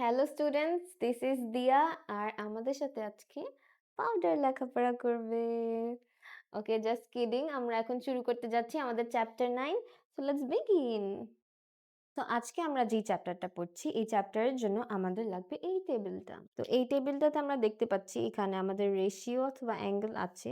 Hello students, this is দিয়া আর আমাদের সাথে আজকে পাউডার লেখাপড়া করবে। ওকে, জাস্ট কিডিং। আমরা এখন শুরু করতে যাচ্ছি আমাদের চ্যাপ্টার 9। So let's begin. তো আজকে আমরা যে চ্যাপ্টারটা পড়ছি এই চ্যাপ্টারের জন্য আমাদের লাগবে এই টেবিলটা। তো এই টেবিলটাতে আমরা দেখতে পাচ্ছি এখানে আমাদের রেশিও অথবা অ্যাঙ্গেল আছে,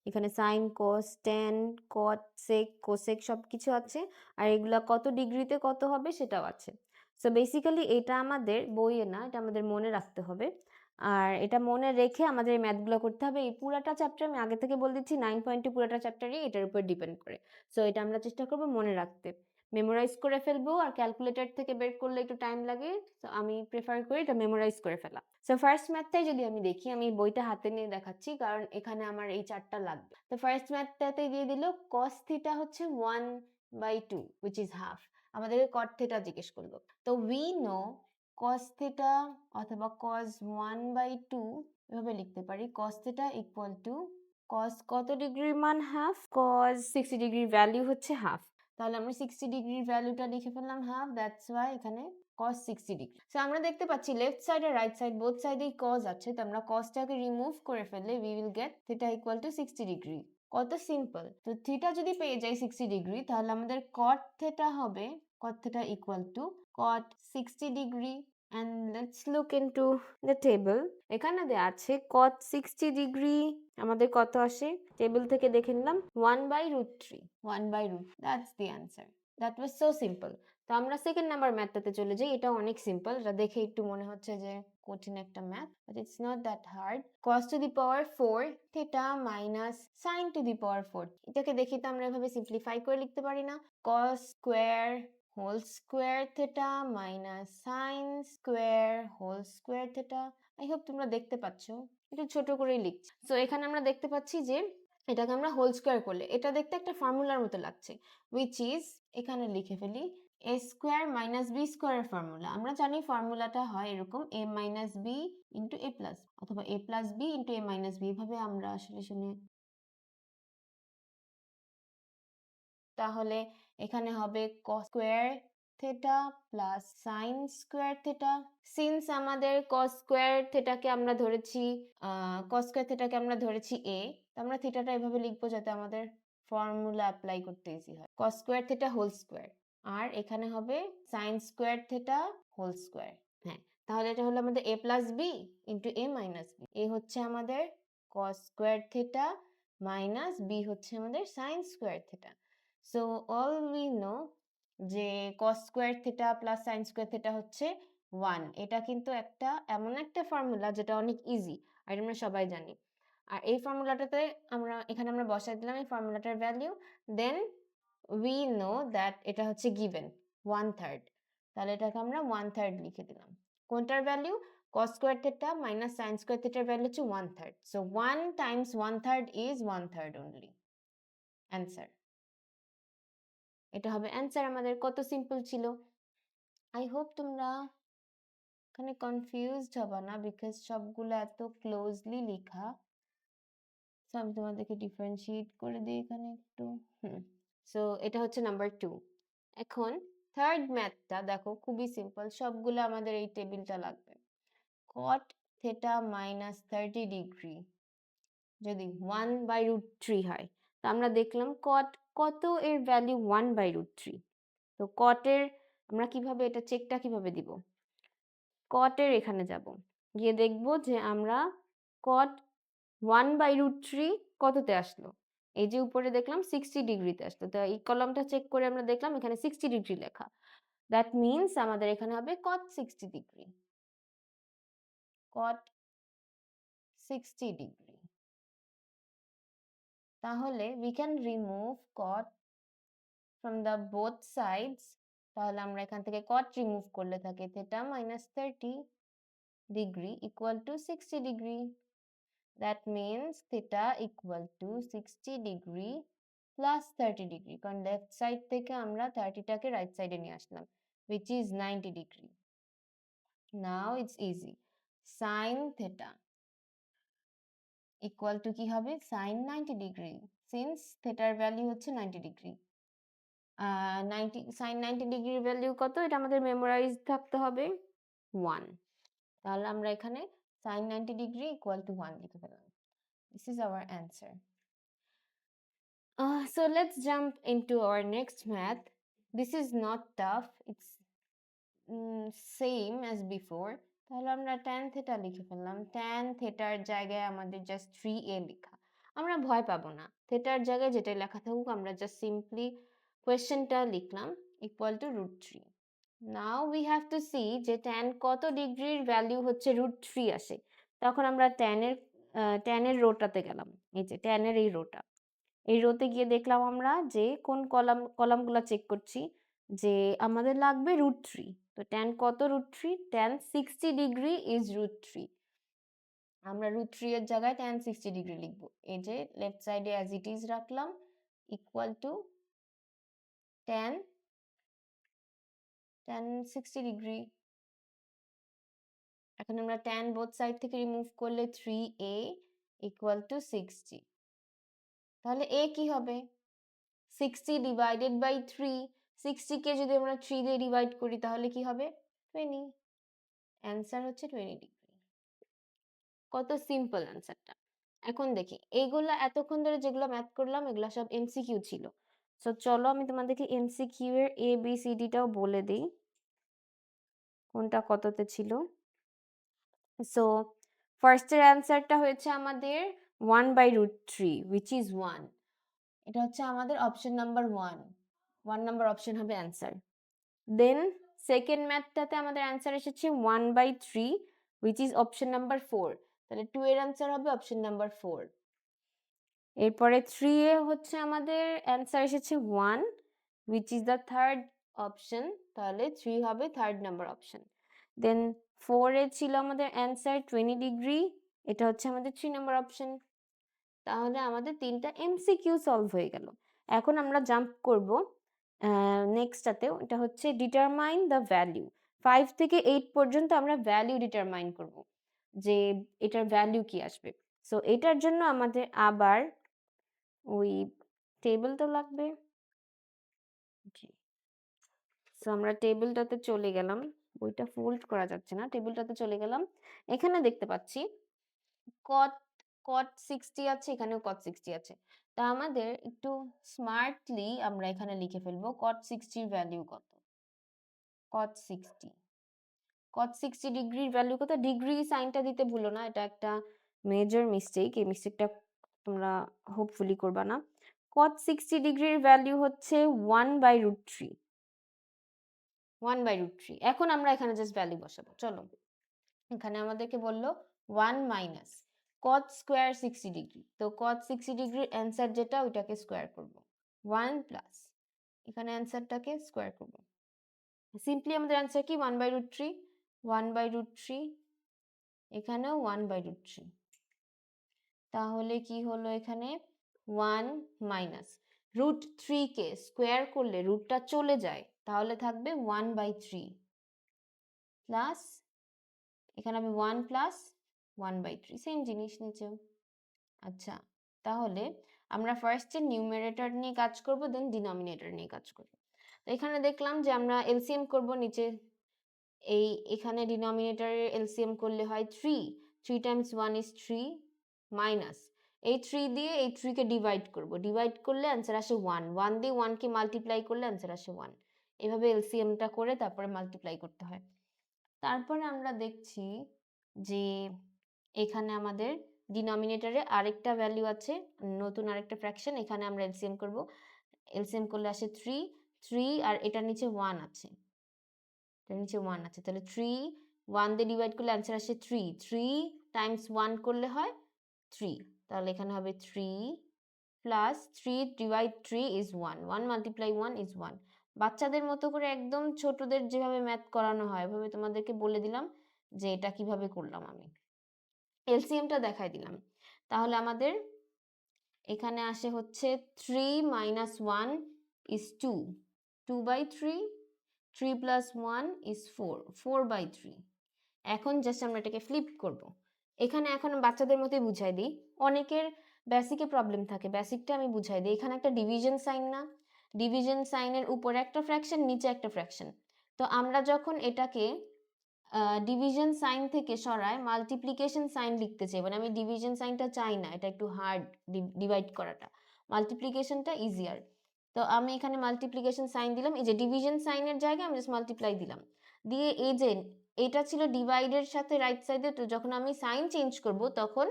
এখানে সাইন, কস, ট্যান, কট, সেক, কোসেক সবকিছু আছে, আর এগুলা কত ডিগ্রিতে কত হবে সেটাও আছে। সো বেসিক্যালি এটা আমাদের বইয়ে না, এটা আমাদের মনে রাখতে হবে। আর এটা মনে রেখে আমাদের এই ম্যাথগুলো করতে হবে। এই পুরাটা চ্যাপ্টার আমি আগে থেকে বলে দিচ্ছি, 9.2 পুরাটা চ্যাপ্টারই এটার উপর ডিপেন্ড করে। সো এটা আমরা চেষ্টা করব মনে রাখতে, মেমোরাইজ করে ফেলবো। আর ক্যালকুলেটর থেকে বের করলে একটু টাইম লাগে, তো আমি প্রেফার করি এটা মেমোরাইজ করে ফেলা। সো ফার্স্ট ম্যাথটাই যদি আমি দেখি, আমি বইটা হাতে নিয়ে দেখাচ্ছি কারণ এখানে আমার এই চারটা লাগবে। তো ফার্স্ট ম্যাথটাতে দিয়ে দিল cos থিটা হচ্ছে 1/2 which is half। আমাদেরকে cot থিটা জিজ্ঞেস করলো। তো we know cos থিটা অথবা cos 1/2 এভাবে লিখতে পারি, cos theta equal to cos কত ডিগ্রির মান হাফ, cos 60 ডিগ্রির ভ্যালু হচ্ছে হাফ। তাহলে আমরা 60 ডিগ্রির ভ্যালুটা লিখে ফেললাম হাফ, দ্যাটস ওয়াই এখানে cos 60 ডিগ্রি। সো আমরা দেখতে পাচ্ছি লেফট সাইড আর রাইট সাইড বোথ সাইডেই cos আছে, তো আমরা cosটাকে রিমুভ করে ফেললে we will get theta equal to 60 degree. কত সিম্পল। তো থিটা যদি পেয়ে যাই 60 ডিগ্রি, তাহলে আমাদের cot থিটা হবে cot theta equal to cot 60 degree. and let's look into the table। এখানে দেয়া আছে cot 60 ডিগ্রি আমাদের কত আসে, টেবিল থেকে দেখে নিলাম 1/√3। 1/√, that's the answer। that was so simple। তো আমরা সেকেন্ড নাম্বার ম্যাথটাতে চলে যাই। এটা অনেক সিম্পল, এটা দেখে একটু মনে হচ্ছে যে কঠিন একটা math, but it's not that hard. cos to the power 4 theta minus sin to the power 4। এটাকে দেখি তো আমরা এভাবে সিম্পলিফাই করে লিখতে পারি না? cos square whole square theta minus sin square whole square theta. I hope তোমরা দেখতে পাচ্ছ, একটু ছোট করেই লিখছি। সো এখানে আমরা দেখতে পাচ্ছি যে এটাকে আমরা হোল স্কোয়ার করলে এটা দেখতে একটা ফর্মুলার মতো লাগছে, which is এখানে লিখে ফেলি a স্কোয়ার মাইনাস বি স্কোয়ারের ফর্মুলা। আমরা জানি ফর্মুলাটা হয় এরকম a minus B into a plus, অথবা a plus B into a minus B, এভাবে আমরা আসলে শুনে। তাহলে এখানে হবে cos square theta plus sin square theta. Since আমাদের cos স্কোয়ার থিটাকে আমরা ধরেছি cos স্কোয়ার থিটাকে আমরা ধরেছি a, তো আমরা থিটাটা এভাবে লিখবো যাতে আমাদের ফর্মুলা অ্যাপ্লাই করতে ইজি হয়। cos square theta whole square, আর এখানে হবে sin square theta whole square. হ্যাঁ, তাহলে এটা হলো আমাদের a plus B into a minus B. a হচ্ছে আমাদের cos square theta minus B হচ্ছে আমাদের sin square theta. So all we know যে cos square theta plus sin square theta হচ্ছে 1। এটা কিন্তু একটা এমন একটা ফর্মুলা যেটা অনেক ইজি, আর আমরা সবাই জানি। আর এই ফর্মুলাটাতে এখানে আমরা বসাই দিলাম এই ফর্মুলাটার value, then we know that এটা হচ্ছে গিভেন 1/3। তাহলে এটাকে আমরা 1/3 লিখে দিলাম। কোনটার value? cos square theta minus sin square থিটার ভ্যালু হচ্ছে 1/3। So 1 times 1/3 is 1/3 only। Answer, এটা হবে অ্যান্সার আমাদের। কত সিম্পল ছিল। আই হোপ তোমরা এখানে কনফিউজড হবে না, বিকজ সবগুলো এত ক্লোজলি লেখা। সো আমি তোমাদেরকে ডিফারেন্সিয়েট করে দিই এখানে একটু। সো এটা হচ্ছে নাম্বার 2। এখন থার্ড ম্যাথটা দেখো, খুবই সিম্পল, সবগুলো আমাদের এই টেবিলটা লাগবে। cot থিটা মাইনাস 30 ডিগ্রি যদি 1/√3 হয়, তো আমরা দেখলাম cot কত, এর ভ্যালু 1/√3। তো cot এর আমরা কিভাবে এটা চেকটা কিভাবে দিব? cot এর এখানে যাব, গিয়ে দেখব যে আমরা cot 1/√3 কততে আসলো। এই যে উপরে দেখলাম 60 ডিগ্রিতে আসলো, তো এই কলামটা চেক করে আমরা দেখলাম এখানে 60 ডিগ্রি লেখা। দ্যাট মিনস আমাদের এখানে হবে cot 60 ডিগ্রি। cot 60 degree. তাহলে we can remove cot from the both sides। তাহলে আমরা এখান থেকে cot রিমুভ করলে থাকে theta minus 30 degree equal to 60 degree। That means theta equal to 60 degree plus 30 degree, কারণ লেফট সাইড থেকে আমরা 30টাকে রাইট সাইডে নিয়ে আসলাম, which is 90 degree। Now it's easy। sin theta equal to কি হবে? sin 90 degree, since theta এর value হচ্ছে 90 degree. 90 sin 90 ডিগ্রির ভ্যালু কত, এটা আমাদের মেমোরাইজ থাকতে হবে 1। তাহলে আমরা এখানে sin 90 degree equal to 1 লিখে ফেললাম। This is our answer. So let's jump into our next math. This is not tough. It's same as before. তাহলে আমরা tan theta লিখে ফেললাম। tan theta এর জায়গায় আমাদের just 3a লেখা। আমরা ভয় পাবো না। থেটার জায়গায় যেটাই লেখা থাকুক আমরা just simply কোয়েশ্চেনটা লিখলাম equal to √3. Now we have to see যে tan কত ডিগ্রির ভ্যালু হচ্ছে √3 আসে। তখন আমরা tan এর রোটাতে গেলাম। এই যে tan এর এই রোটা। এই রোতে গিয়ে দেখলাম আমরা যে কোন কলামগুলো চেক করছি যে আমাদের লাগবে √3। তো tan কত √3? tan 60 degree is √3। আমরা √3 এর জায়গায় tan 60 ডিগ্রি লিখব। এই যে লেফট সাইডে অ্যাজ ইট ইজ রাখলাম ইকুয়াল টু tan 60 ডিগ্রি। এখন আমরা tan বোথ সাইড থেকে রিমুভ করলে 3a ইকুয়াল টু 60। তাহলে a কি হবে? 60 ডিভাইডেড বাই 3। 60 কে যদি আমরা 3 দিয়ে ডিভাইড করি তাহলে কি হবে? 20। অ্যান্সার হচ্ছে 20 ডিগ্রি। কত সিম্পল অ্যান্সারটা। এখন দেখি এইগুলা এতক্ষণ ধরে যেগুলো ম্যাথ করলাম এগুলা সব এমসিকিউ ছিল। সো চলো আমি তোমাদেরকে এমসিকিউ এর এ বি সি ডিটাও বলে দিই কোনটা কততে ছিল। সো ফার্স্টের অ্যান্সারটা হয়েছে আমাদের 1/√3 which is 1। এটা হচ্ছে আমাদের অপশন নাম্বার 1। 1 নাম্বার অপশন হবে অ্যান্সার। দেন সেকেন্ড ম্যাথটাতে আমাদের অ্যান্সার এসেছে 1/3 which is অপশন নাম্বার 4। তাহলে 2 এর অ্যান্সার হবে অপশন নাম্বার 4। এরপরে 3 এ হচ্ছে আমাদের অ্যান্সার এসেছে 1 which is the third option. তাহলে 3 হবে থার্ড নাম্বার অপশন। দেন 4 এ ছিল আমাদের অ্যান্সার 20 ডিগ্রি, এটা হচ্ছে আমাদের 3 নাম্বার অপশন। তাহলে আমাদের তিনটা এমসিকিউ সলভ হয়ে গেল। এখন আমরা জাম্প করব নেক্সটটাতে, এটা হচ্ছে ডিটারমাইন দ্য ভ্যালু। 5 থেকে 8 পর্যন্ত আমরা ভ্যালু ডিটারমাইন করব যে এটার ভ্যালু কি আসবে। সো এটার জন্য আমাদের আবার ওই টেবিলটা লাগবে। সো আমরা টেবিলটাতে চলে গেলাম, বইটা ফোল্ড করা যাচ্ছে না, টেবিলটাতে চলে গেলাম। এখানে দেখতে পাচ্ছি cot 60 আছে, এখানেও cot 60 আছে। তা আমাদের একটু স্মার্টলি আমরা এখানে লিখে ফেলবো cot 60 এর ভ্যালু কত। cot 60 ডিগ্রির ভ্যালু কত? ডিগ্রি সাইনটা দিতে ভুলো না, এটা একটা মেজর মিস্টেক, এই মিস্টেকটা তোমরা হোপফুলি করবা না। cot 60 ডিগ্রির ভ্যালু হচ্ছে 1/√3। 1/√3। এখন আমরা এখানে জাস্ট ভ্যালু বসাবো। চলো, এখানে আমাদেরকে বললো 1 মাইনাস cot স্কোয়ার 60 ডিগ্রি। তো cot 60 ডিগ্রির অ্যান্সার যেটা ওইটাকে স্কোয়ার করব। 1 প্লাস এখানে অ্যান্সারটাকে স্কোয়ার করব। সিম্পলি আমাদের অ্যান্সার কি? 1/√3। 1/√3 এখানেও 1/√3। তাহলে কি হলো এখানে? 1 মাইনাস √3 কে স্কোয়ার করলে রুটটা চলে যায়, তাহলে থাকবে 1/3 প্লাস এখানে হবে 1 প্লাস 1/3, সেম জিনিস নিচেও। আচ্ছা, তাহলে আমরা ফার্স্টে নিউমারেটর নিয়ে কাজ করব, দেন ডিনোমিনেটর নিয়ে কাজ করব। তো এখানে দেখলাম যে আমরা এলসিএম করব নিচে, এখানে ডিনোমিনেটরের এলসিএম করলে হয় 3। 3 টাইমস 1 ইজ 3 মাইনাস এই 3 দিয়ে এই 3 কে ডিভাইড করব, ডিভাইড করলে অ্যান্সার আসে 1। 1 দিয়ে 1 কে মাল্টিপ্লাই করলে অ্যান্সার আসে 1। এভাবে এলসিএমটা করে তারপরে মাল্টিপ্লাই করতে হয়। তারপরে আমরা দেখছি যে এখানে আমাদের ডিনোমিনেটরে আরেকটা ভ্যালু আছে, নতুন আরেকটা ফ্র্যাকশন, এখানে আমরা এলসিএম করব। এলসিএম করলে আসে 3 আর এটার নিচে 1 আছে, এটার নিচে 1 আছে, তাহলে 3 1 দিয়ে ডিভাইড করলে অ্যান্সার আসে 3। 3 টাইমস 1 করলে হয় 3, তাহলে এখানে হবে 3 plus 3 divide 3 is 1। 1 multiply 1 is 1। বাচ্চাদের মতো করে একদম ছোটদের যেভাবে ম্যাথ করানো হয় ওইভাবে তোমাদেরকে বলে দিলাম যে এটা কিভাবে করলাম আমি, এলসিএমটা দেখাই দিলাম। তাহলে আমাদের এখানে আসে হচ্ছে 3 মাইনাস 1 ইজ 2, 2/3, 3 প্লাস 1 ইজ 4, 4/3। এখন জাস্ট আমরা এটাকে ফ্লিপ করব। এখানে এখন বাচ্চাদের মতোই বুঝাই দিই, অনেকের বেসিকে প্রবলেম থাকে, বেসিকটা আমি বুঝাই দিই। এখানে একটা ডিভিশন সাইন না, ডিভিশন সাইনের উপরে একটা ফ্র্যাকশন নিচে একটা ফ্র্যাকশন। তো আমরা যখন এটাকে ডিভিশন সাইন থেকে সরায় মাল্টিপ্লিকেশন সাইন লিখতে চাই, মানে আমি ডিভিশন সাইনটা চাই না, এটা একটু হার্ড ডিভাইড করাটা, মাল্টিপ্লিকেশনটা ইজিয়ার। তো আমি এখানে মাল্টিপ্লিকেশন সাইন দিলাম, এই যে ডিভিশন সাইনের জায়গায় আমি জাস্ট মাল্টিপ্লাই দিলাম, দিয়ে এই যে এটা ছিল ডিভাইডের সাথে রাইট সাইডে, তো যখন আমি সাইন চেঞ্জ করব তখন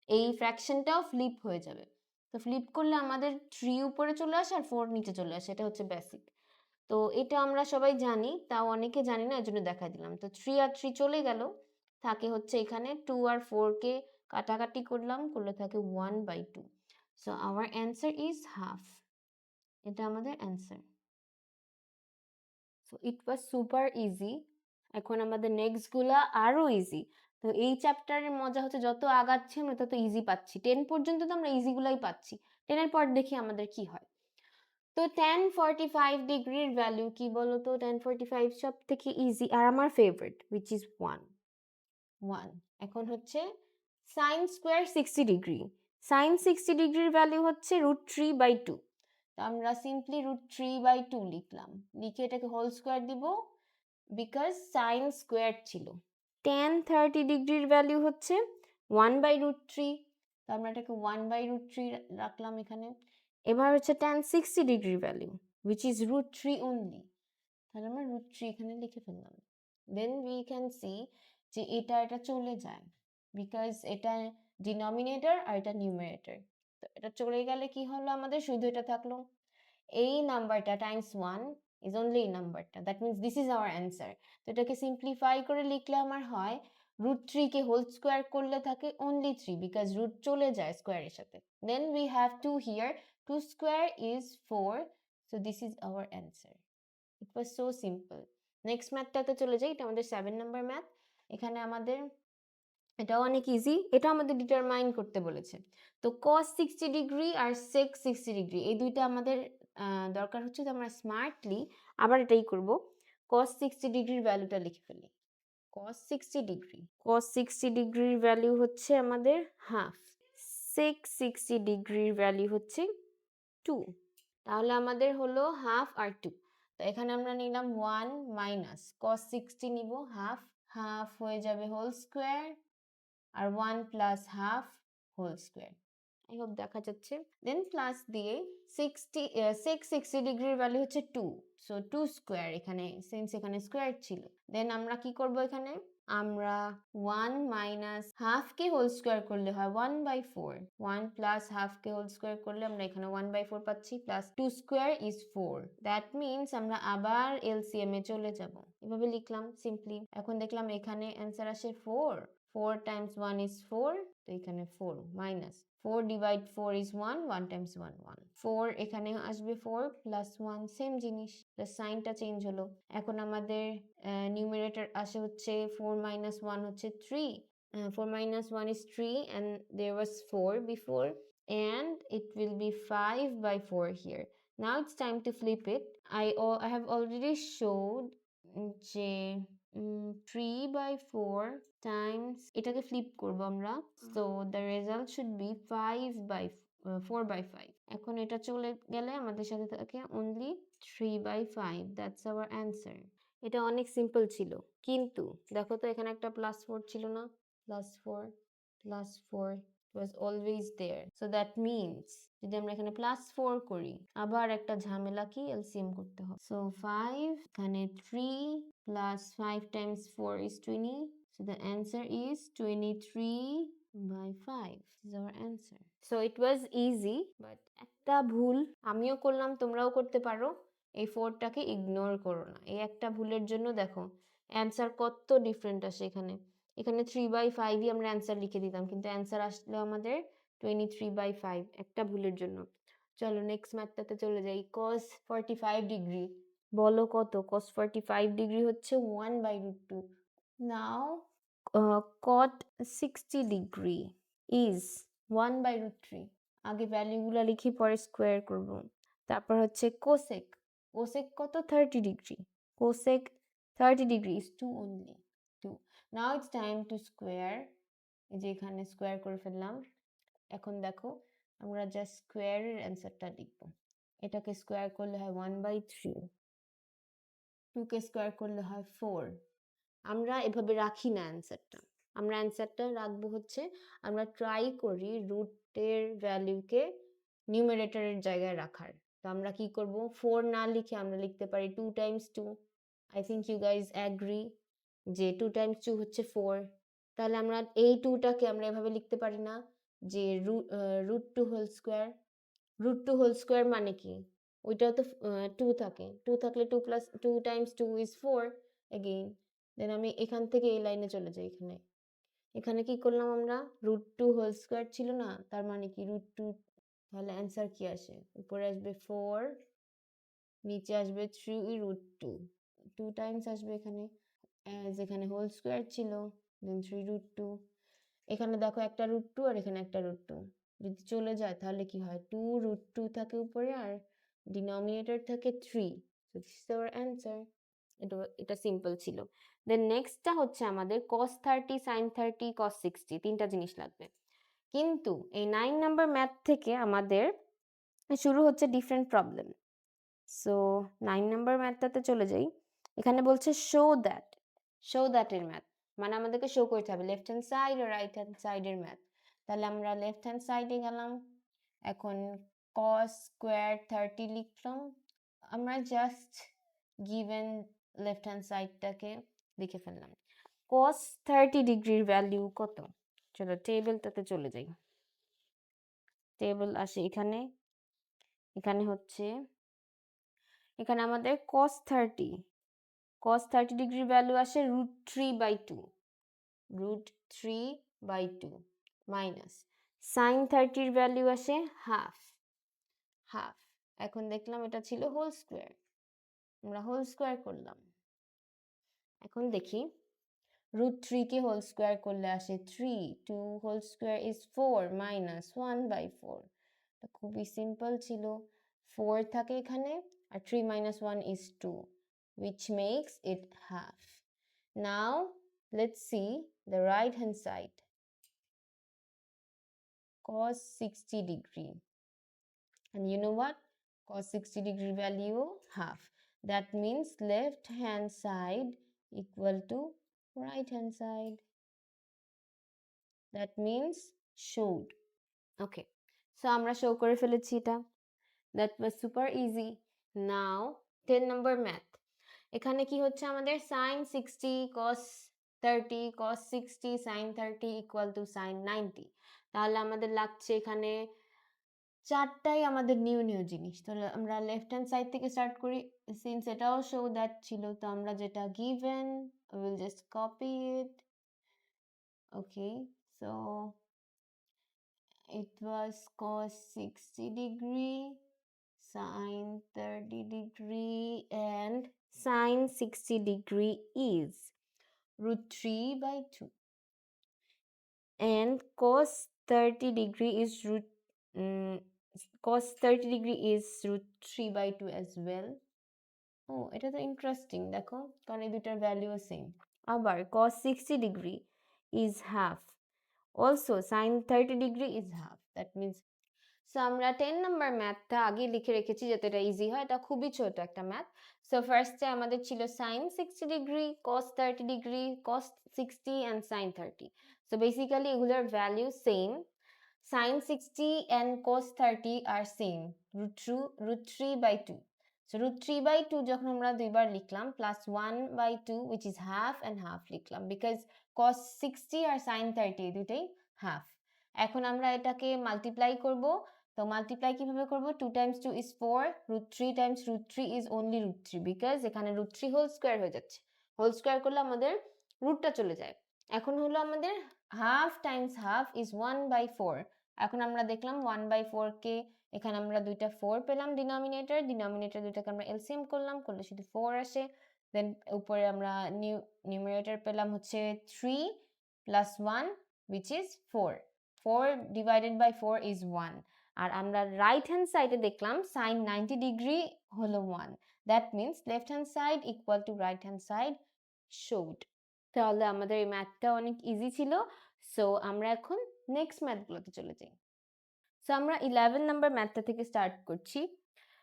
এই ফ্র্যাকশনটাও ফ্লিপ হয়ে যাবে। তো ফ্লিপ করলে আমাদের 3 উপরে চলে আসে আর 4 নিচে চলে আসে, এটা হচ্ছে বেসিক। তো এটা আমরা সবাই জানি, তাও অনেকে জানি না, এর জন্য দেখা দিলাম। তো 3 আর 3 চলে গেল, থাকে হচ্ছে এখানে 2 আর 4 কে কাটাকাটি করলাম, করলে থাকে 1/2। So our answer is half, এটা আমাদের answer. So it was super easy. এখন আমাদের নেক্সট গুলা আরো ইজি। তো এই চ্যাপ্টারের মজা হচ্ছে যত আগাচ্ছি আমরা তত ইজি পাচ্ছি, 10 পর্যন্ত তো আমরা ইজি গুলাই পাচ্ছি, 10 এর পর দেখি আমাদের কি হয়। তো tan 45 ডিগ্রির ভ্যালু কি বলো তো? tan 45 সব থেকে ইজি আর আমার ফেভারিট, which is 1। এখন হচ্ছে sin স্কোয়ার 60 ডিগ্রি। sin 60 ডিগ্রির ভ্যালু হচ্ছে √3/2। তো আমরা সিম্পলি √3/2 লিখলাম, লিখে এটাকে হোল স্কোয়ার দিব, বিকজ sin স্কোয়ার ছিল। tan 30 ডিগ্রির ভ্যালু হচ্ছে 1/√3, তো আমরা এটাকে 1/√3 রাখলাম এখানে। এবার হচ্ছে tan 60 ডিগ্রির ভ্যালু, which is √3 only, তাহলে আমরা √3 এখানে লিখে ফেললাম। দেন উই ক্যান সি যে এটা চলে যায়, বিকজ এটা ডিনোমিনেটর আর এটা নিউমারেটর। তো এটা চলে গেলে কি হলো, আমাদের শুধু এটা থাকলো, এই নাম্বারটা টাইমস 1 ইজ অনলি এই নাম্বারটা, that means this is our answer. তো এটাকে সিম্পলিফাই করে লিখলে আমার হয় √3 কে হোল স্কোয়ার করলে থাকে অনলি 3, বিকজ রুট চলে যায় স্কোয়ারের সাথে। Then we have 2 here, 2 square is 4, so this is our answer. It was so simple. Next ম্যাথটাতে চলে যাই, এটা আমাদের 7 নাম্বার ম্যাথ। এখানে আমাদের এটাও অনেক ইজি, এটা আমাদের ডিটারমাইন করতে বলেছে। তো cos 60 ডিগ্রি আর sec 60 ডিগ্রি এই দুইটা আমাদের দরকার হচ্ছে, যে আমরা স্মার্টলি আবার এটাই করব, cos 60 ডিগ্রির ভ্যালুটা লিখে ফেলি। cos 60 ডিগ্রির ভ্যালু হচ্ছে আমাদের হাফ, sec 60 ডিগ্রির ভ্যালু হচ্ছে 2, তাহলে আমাদের হলো হাফ আর 2। তো এখানে আমরা নিলাম 1 মাইনাস cos 60 নিব, হাফ হাফ হয়ে যাবে হোল স্কোয়ার, আর 1 plus half whole square. I hope দেখা যাচ্ছে। দেন প্লাস দিয়ে 60 sec 60 ডিগ্রির ভ্যালু হচ্ছে 2, সো 2 স্কোয়ার, এখানে সিন্স এখানে স্কোয়ার ছিল। দেন আমরা কি করব, এখানে আমরা 1 মাইনাস হাফকে হোল স্কোয়ার করলে হয় 1/4, 1 প্লাস হাফকে হোল স্কোয়ার করলে আমরা এখানে 1/4 পাচ্ছি, plus 2 square is 4, that means আমরা আবার এলসিএম এ চলে যাব। এভাবে লিখলাম সিম্পলি। এখন দেখলাম এখানে অ্যান্সার আসে 4, 4 times 1 is 4, তো এখানে 4 মাইনাস 4 divide 4 is 1, 1 times 1 1, 4 এখানে আসবে 4 প্লাস 1 সেম জিনিস, জাস্ট সাইনটা চেঞ্জ হলো। এখন আমাদের নিউমারেটর আসে হচ্ছে 4 minus 1 হচ্ছে 3, 4 minus 1 is 3 and there was 4 before, and it will be 5/4 here. Now it's time to flip it. I have already showed যে 3/4 times এটাকে ফ্লিপ করব আমরা, so the result should be 4/5। এখন এটা চলে গেলে আমাদের সাথে থাকে only 3/5, that's our answer। এটা অনেক সিম্পল ছিল, কিন্তু দেখো তো এখানে একটা +4 ছিল না, +4 was always there, so that means যদি আমরা এখানে +4 করি, আবার একটা ঝামেলা কি, এলসিএম করতে হবে। so 5 এখানে 3 plus 5 times 4 is 20, so the answer is 23/5 is our answer। so it was easy, but একটা ভুল আমিও করলাম, তোমরাও করতে পারো, এই 4টাকে ইগনোর করো না, এই একটা ভুলের জন্য দেখো অ্যান্সার কত ডিফারেন্ট আসে। এখানে 3/5ই আমরা অ্যান্সার লিখে দিতাম, কিন্তু অ্যান্সার আসলো আমাদের 23/5 একটা ভুলের জন্য। চলো নেক্সট ম্যাথটাতে চলে যাই। cos 45 ডিগ্রি বলো কত? cos 45 ডিগ্রি হচ্ছে 1/√2। নাও cot 60 ডিগ্রি ইজ 1/√3। আগে ভ্যালুগুলো লিখি, পরে স্কোয়ার করব। তারপর হচ্ছে কোসেক, কোসেক কত? 30 degree, cosec 30 degree is 2 only, 2। now it's time to square, এই যে এখানে স্কোয়ার করে ফেললাম। এখন দেখো আমরা জাস্ট স্কোয়ারের অ্যান্সারটা লিখব, এটাকে স্কোয়ার করলে হয় 1/3, 2কে স্কোয়ার করলে হয় 4, আমরা এভাবে রাখি না অ্যান্সারটা, আমরা অ্যান্সারটা রাখবো হচ্ছে আমরা ট্রাই করি রুটের ভ্যালুকে নিউমারেটরের জায়গায় রাখার। তো আমরা কি করব, 4 না লিখে আমরা লিখতে পারি 2 times 2। I think you guys agree যে 2 টাইমস 2 হচ্ছে 4। তাহলে আমরা এই 2টাকে আমরা এভাবে লিখতে পারি না যে root 2 whole square. Root 2 whole square মানে কি, ওইটাও তো 2 থাকে, 2 থাকলে 2 plus 2 times 2 is 4 again. Then আমি এখান থেকে এই লাইনে চলে যাই, এখানে এখানে কি করলাম আমরা, রুট 2 হোল স্কোয়ার ছিল না, তার মানে কি রুট 2, তাহলে অ্যান্সার কি আসে, উপরে আসবে 4, নিচে আসবে 3 রুট 2, 2 টাইমস আসবে এখানে, যেখানে হোল স্কোয়ার ছিল, দেন 3 রুট 2। এখানে দেখো একটা রুট 2 আর এখানে একটা রুট 2, যদি চলে যায় তাহলে কি হয়, 2 রুট 2 থাকে উপরে আর ডিনোমিনেটর থাকে 3। So this is our answer. এটা সিম্পল ছিল। দেন নেক্সটটা হচ্ছে আমাদের cos 30 sin 30 cos 60, তিনটা জিনিস লাগবে। কিন্তু এই 9 নাম্বার ম্যাথ থেকে আমাদের শুরু হচ্ছে ডিফারেন্ট প্রবলেম। সো 9 নাম্বার ম্যাথটাতে চলে যাই। এখানে বলছে শো দ্যাট এর ম্যাথ, মানে আমাদেরকে শো করতে হবে লেফট হ্যান্ড সাইড আর রাইট হ্যান্ড সাইডের ম্যাথ। তাহলে আমরা লেফট হ্যান্ড সাইডে গেলাম, এখন cos স্কোয়ার 30 লিখলাম, আমরা জাস্ট গিভেন লেফট হ্যান্ড সাইডটাকে লিখে ফেললাম। cos 30 ডিগ্রির ভ্যালু কত, চলো টেবিলটাতে চলে যাই। টেবিল আসে এখানে, এখানে হচ্ছে এখানে আমাদের cos 30 ডিগ্রির ভ্যালু আসে √3/2, √3/2 মাইনাস sin 30 এর ভ্যালু আসে হাফ। এখন দেখলাম এটা ছিল হোল স্কোয়ার, আমরা হোল স্কোয়ার করলাম। এখন দেখি √3 কে হোল স্কোয়ার করলে আসে 3, 2 হোল স্কোয়ার ইজ 4 মাইনাস 1/4। খুবই সিম্পল ছিল, 4 থাকে এখানে আর 3 minus 1 is 2, which makes it half. Now let's see the right hand side, cos 60 degree, and you know what, cos 60 degree value half, that means left hand side equal to right hand side, that means showed. Okay, so আমরা show করে ফেলেছি এটা, that was super easy. Now 10 number math, এখানে কি হচ্ছে আমাদের sin 60 cos 30 cos 60 sin 30 equal to sin 90। তাহলে আমাদের লাগছে এখানে চারটাই আমাদের নিউ জিনিস। তাহলে আমরা লেফট হ্যান্ড সাইড থেকে স্টার্ট করি, সিন্স এটাও শো দ্যাট ছিল, তো আমরা যেটা given will just copy it. Okay, so it was cos 60 degree, sin 30 degree, and sin 60 degree is √3/2, and cos 30 degree is cos 30 degree is √3/2 as well. ও এটা তো interesting, দেখো কারণ এই দুটার ভ্যালুও সেম। আবার cos 60 degree is half, also sin 30 degree is half, that means, so আমরা 10 number ম্যাথটা আগে লিখে রেখেছি যাতে এটা ইজি হয়, এটা খুবই ছোট একটা ম্যাথ। সো ফার্স্টে আমাদের ছিল sin 60 degree, cos 30 degree, cos 60 and sin 30। So basically এগুলোর value same, sin 60 and cos 30 are same, √3/2। সো √3/2 যখন আমরা দুইবার লিখলাম, plus 1/2 which is half and half লিখলাম, বিকজ cos 60 আর sin 30 দুটোই হাফ। এখন আমরা এটাকে মাল্টিপ্লাই করব, তো মাল্টিপ্লাই কিভাবে করব, 2 times 2 is 4, √3 times √3 is only √3, because এখানে √3 হোল স্কোয়ার হয়ে যাচ্ছে, হোল স্কোয়ার করলে আমাদের রুটটা চলে যায়। এখন হলো আমাদের হাফ টাইমস হাফ ইজ 1/4। এখন আমরা দেখলাম 1/4 কে এখানে আমরা দুইটা 4 পেলাম ডিনোমিনেটর দুইটাকে আমরা এলসিএম করলাম, করলে শুধু 4 আসে। দেন উপরে আমরা নিউমারেটর পেলাম হচ্ছে 3 plus 1 which is 4, 4 divided by 4 is 1। আর আমরা রাইট হ্যান্ড সাইডে দেখলাম sin 90 ডিগ্রি হলো 1, that means left hand side equal two right hand side showed. তাহলে আমাদের এই ম্যাথটা অনেক ইজি ছিল। সো আমরা এখন নেক্সট ম্যাথগুলোতে চলে যাই। সো আমরা 11 নাম্বার ম্যাথটা থেকে স্টার্ট করছি।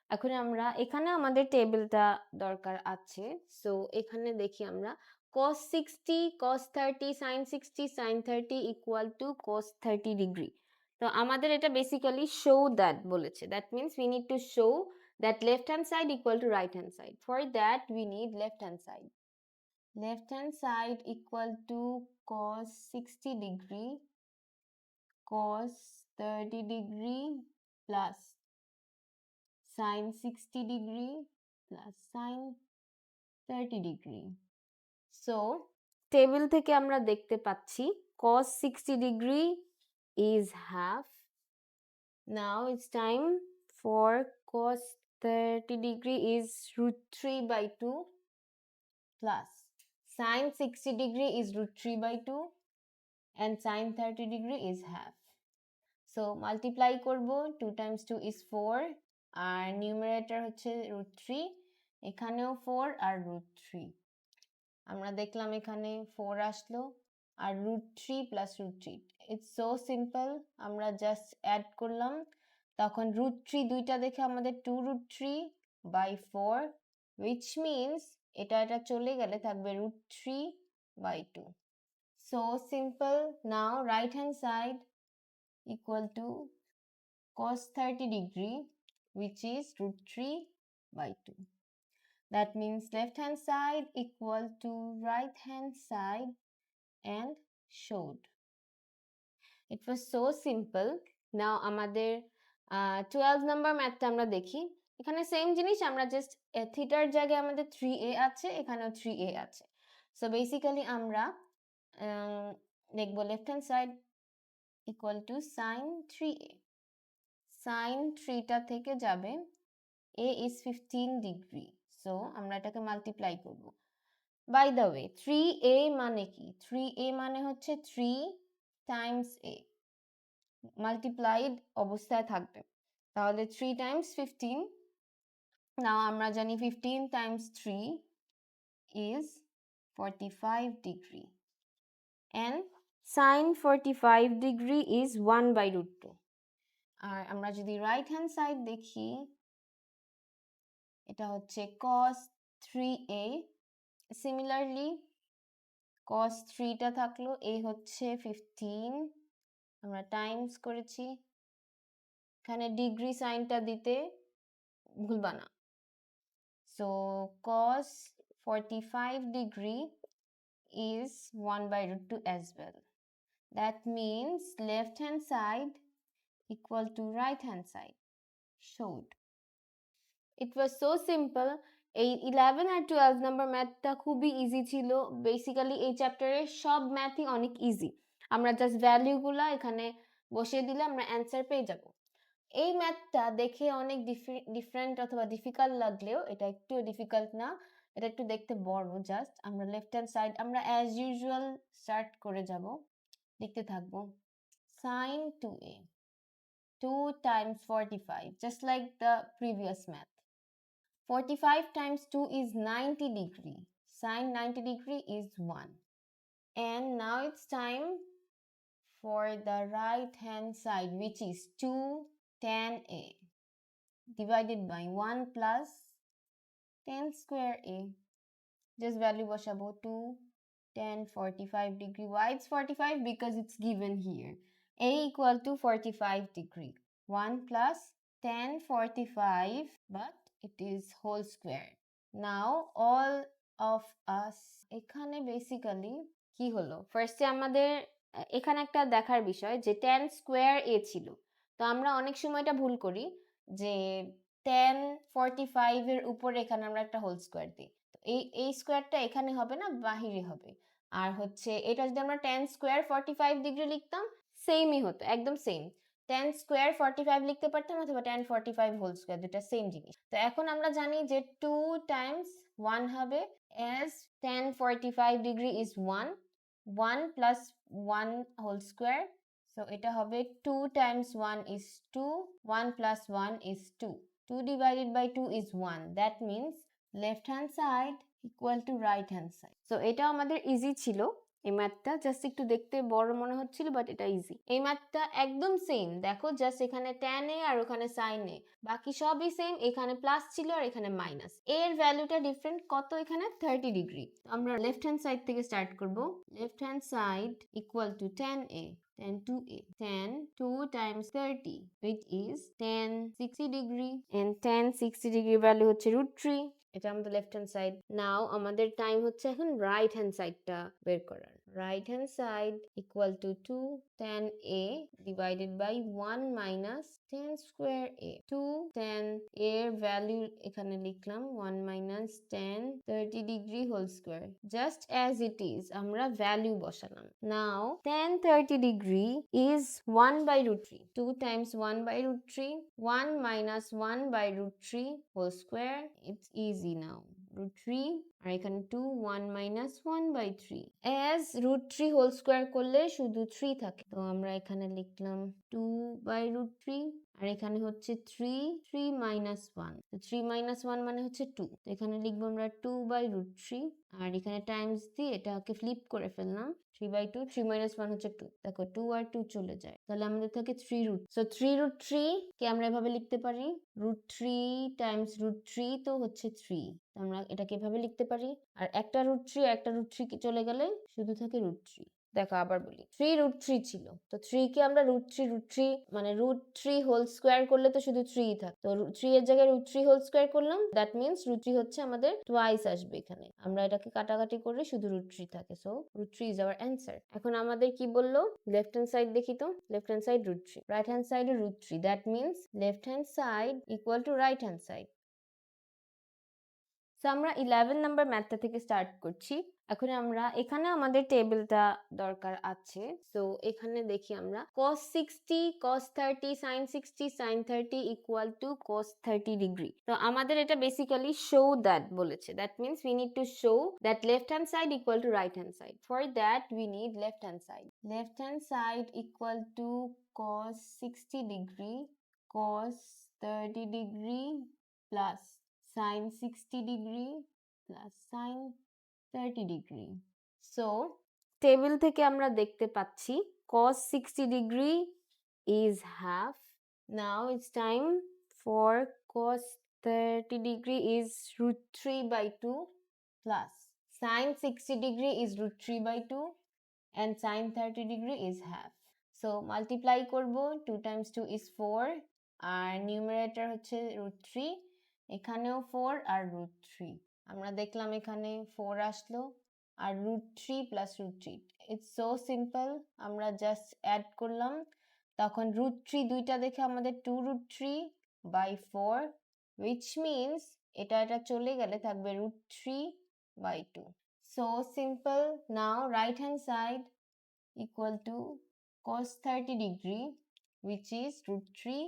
এখন আমরা এখানে আমাদের টেবিলটা দরকার আছে, সো এখানে দেখি আমরা cos 60 cos 30 sin 60 sin 30 equal to cos 30 degree. তো আমাদের এটা basically show that বলেছে, that means we need to show that left hand side equal to right hand side. For that we need left hand side. Left hand side equal to cos 60 degree cos 30 degree plus sin 60 degree plus sin 30 degree. So table থেকে আমরা দেখতে পাচ্ছি cos 60 degree is half. Now it's time for cos 30 degree is root 3 by 2 plus sin 60 degree is root 3 by 2 and sin 30 degree is half. So multiply করবো, 2 times 2 is 4 R numerator হচ্ছে root 3, এখানেও 4 আর root 3, আমরা দেখলাম এখানে 4 আসলো আর root 3 plus root 3, it's so simple, আমরা just add করলাম, তখন root 3 দুইটা দেখে আমাদের 2 root 3 by 4 which means এটা চলে গেলে থাকবে root 3 by 2. So simple. Now right hand side equal to cos 30 degree which is root 3 by 2. That means left hand side equal to right hand side and showed. It was so simple. Now আমাদের 12 number math টা আমরা দেখি, এখানে same জিনিস, আমরা just থিটার জায়গায় আমাদের 3a আছে, এখানেও 3a আছে। সো বেসিক্যালি আমরা দেখব left hand side equal two sin 3a, sin 3 টা থেকে যাবে a is 15 ডিগ্রি, সো আমরা এটাকে মাল্টিপ্লাই করব। বাই দ্য ওয়ে 3a মানে কি? 3a মানে হচ্ছে 3 times a, মাল্টিপ্লাইড অবস্থায় থাকবে, তাহলে 3 times 15, নাও আমরা জানি 15 times 3 is 45 degree and sin 45 degree is 1 by root 2. আর আমরা যদি রাইট হ্যান্ড সাইড দেখি, এটা হচ্ছে cos 3a, সিমিলারলি cos 3 টা থাকলো, a হচ্ছে 15, আমরা টাইমস করেছি, এখানে ডিগ্রি সাইনটা দিতে ভুলবা না। So cos 45 degree is 1 by root 2 as well. That means left hand side equal to right hand side, showed. It was so simple. এই 11 আর 12 নাম্বার ম্যাথটা খুবই ইজি ছিল। বেসিক্যালি এই চ্যাপ্টারের সব ম্যাথই অনেক ইজি, আমরা জাস্ট ভ্যালুগুলা এখানে বসিয়ে দিলে আমরা অ্যান্সার পেয়ে যাব। এই ম্যাথটা দেখে অনেক ডিফারেন্ট অথবা ডিফিকাল্ট লাগলেও এটা একটু ডিফিকাল্ট না, এটা একটু দেখতে বড়। জাস্ট আমরা লেফট হ্যান্ড সাইড আমরা অ্যাজ ইউজুয়াল স্টার্ট করে যাব, লিখতে থাকবো sin 2a, 2 times 45, just like the previous math. 45 times 2 is 90 degree, sin 90 degree is 1. And now it's time for the right hand side, which is 2 tan a divided by 1 plus tan square a. Just value বসাবো 2 tan 45 degree. Why it's 45? Because it's given here. A equal to 45 degree. 1 plus tan 45, but it is whole square. Now all of us, এখানে basically কি হলো, ফার্স্টে আমাদের এখানে একটা দেখার বিষয় যে tan স্কোয়ার a ছিল, তো আমরা অনেক সময় এটা ভুল করি যে tan 45 এর উপরে এখানে আমরা একটা হোল স্কোয়ার দিই, তো এই স্কোয়ারটা এখানে হবে না, বাহিরে হবে। আর হচ্ছে এটা যদি আমরা tan স্কোয়ার 45 ডিগ্রি লিখতাম, সেমই হতো, একদম সেম, tan স্কোয়ার 45 লিখতে পারতাম অথবা tan 45 হোল স্কোয়ার, দুটো সেম জিনিস। তো এখন আমরা জানি যে 2 times 1 হবে, as tan 45 degree is 1, 1 plus 1 whole square, so এটা হবে 2 times 1 is 2, 1 plus 1 is 2, 2 divided by 2 is 1, that means left hand side equal to right hand side. So এটা আমাদের ইজি ছিল, এই ম্যাথটা জাস্ট একটু দেখতে বড় মনে হচ্ছিল বাট এটা ইজি। এই ম্যাথটা একদম সেম, দেখো জাস্ট এখানে tan a আর ওখানে sin a, বাকি সবই সেম, এখানে প্লাস ছিল আর এখানে মাইনাস, এর ভ্যালুটা ডিফারেন্ট কত, এখানে 30 ডিগ্রি। আমরা লেফট হ্যান্ড সাইড থেকে স্টার্ট করব। Left hand side equal to tan a, tan 2a, tan 2 times 30 which is tan 60 degree, and tan 60 degree value হচ্ছে √3। এটা আমাদের লেফট হ্যান্ড সাইড। নাও আমাদের টাইম হচ্ছে এখন রাইট হ্যান্ড সাইডটা বের করার। Right hand side equal to 2 tan a divided by 1 minus tan square a। 2 tan a এর ভ্যালু এখানে লিখলাম 1 minus tan 30 degree whole square, just as it is আমরা ভ্যালু বসালাম। Now tan 30 degree is 1 by √3, 2 times 1 by √3, 1 minus 1 by √3 whole square, it's easy now, √3 আর এখানে 2, 1 minus 1 by 3, as √3 whole square করলে শুধু 3 থাকে, তো আমরা এখানে লিখলাম 2 by √3 আর এখানে হচ্ছে 3 minus 1, তো 3 minus 1 মানে হচ্ছে 2, তো এখানে লিখবো আমরা 2 by √3 আর এখানে টাইমস দিয়ে এটাকে ফ্লিপ করে ফেললাম, 3 by 2, 3 minus 1 হচ্ছে 2, দেখো 2 আর 2 চলে যায়, তাহলে আমাদের থাকে 3 সো 3 কে আমরা এভাবে লিখতে পারি √3 টাইমস √3 তো হচ্ছে 3, আমরা এটাকে এভাবে লিখতে পারি, আর একটা √3 আর একটা √3 চলে গেলে শুধু থাকে √3। দেখো আবার বলি, 3 ছিল, তো 3 কে আমরা √3 মানে √3 হোল স্কোয়ার করলে তো শুধু 3 থাকে, তো 3 এর জায়গায় √3 হোল স্কোয়ার করলাম, দ্যাট মিন্স √3 হচ্ছে আমাদের টুয়াইস আসবে এখানে, আমরা এটাকে কাটাকাটি করলে শুধু √3 থাকে, সো √3 ইজ আওয়ার অ্যান্সার। এখন আমাদের কি বললো, লেফট হ্যান্ড সাইড দেখি তো, left hand side √3, right hand side √3, that means left hand side equal two right hand side. So আমরা 11 নাম্বার ম্যাথটা থেকে স্টার্ট করছি। এখন আমরা এখানে আমাদের টেবিলটা দরকার আছে, সো এখানে দেখি আমরা cos 60 cos 30 sin 60 sin 30 equal to cos 30 degree. তো আমাদের এটা বেসিক্যালি শো দ্যাট বলেছে, that means we need to show that left hand side equal two right hand side. For that we need left hand side, left hand side equal to cos 60 degree cos 30 degree plus sin 60 degree plus sin 30 degree. So, table থেকে আমরা দেখতে পাচ্ছি cos 60 degree is half. Now it's time for cos 30 degree is √3 by 2 plus sin 60 degree is √3 by 2 and sin 30 degree is half. So, multiply করব, 2 times 2 is 4 R numerator হচ্ছে √3, এখানেও 4 আর √3, আমরা দেখলাম এখানে 4 আসলো আর √3 প্লাস √3, ইটস সো সিম্পল, আমরা just add করলাম, তখন √3 দুইটা দেখে আমাদের 2√3 by 4 which means এটা চলে গেলে থাকবে √3 by 2. So simple. Now right hand side equal to cos 30 degree which is √3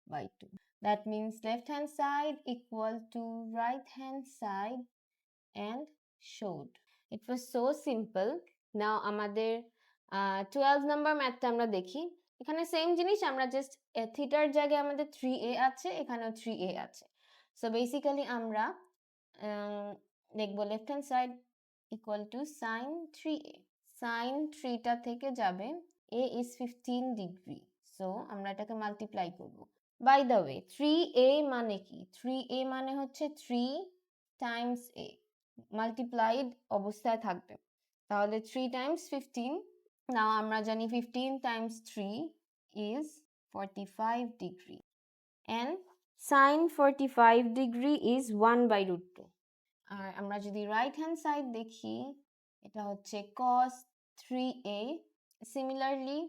by 2. That means left hand side equal to right hand side and showed. It was so simple. Now আমাদের 12 number ম্যাথটা আমরা দেখি, এখানে same জিনিস, আমরা just থিটার জায়গায় আমাদের 3a আছে, এখানেও 3a আছে, সো বেসিক্যালি আমরা দেখবো left hand side equal two sin 3a, sin 3টা থেকে যাবে a is 15 ডিগ্রি, সো আমরা এটাকে মাল্টিপ্লাই করব। বাই দ্য ওয়ে 3a মানে কি, 3a মানে হচ্ছে 3 টাইমস a, মাল্টিপ্লাইড অবস্থায় থাকবে, তাহলে 3 টাইমস 15, নাও আমরা জানি 15 Times 3 is 45 degree and sin 45 degree is 1 by √2, আর আমরা যদি রাইট হ্যান্ড সাইড দেখি এটা হচ্ছে cos 3a, সিমিলারলি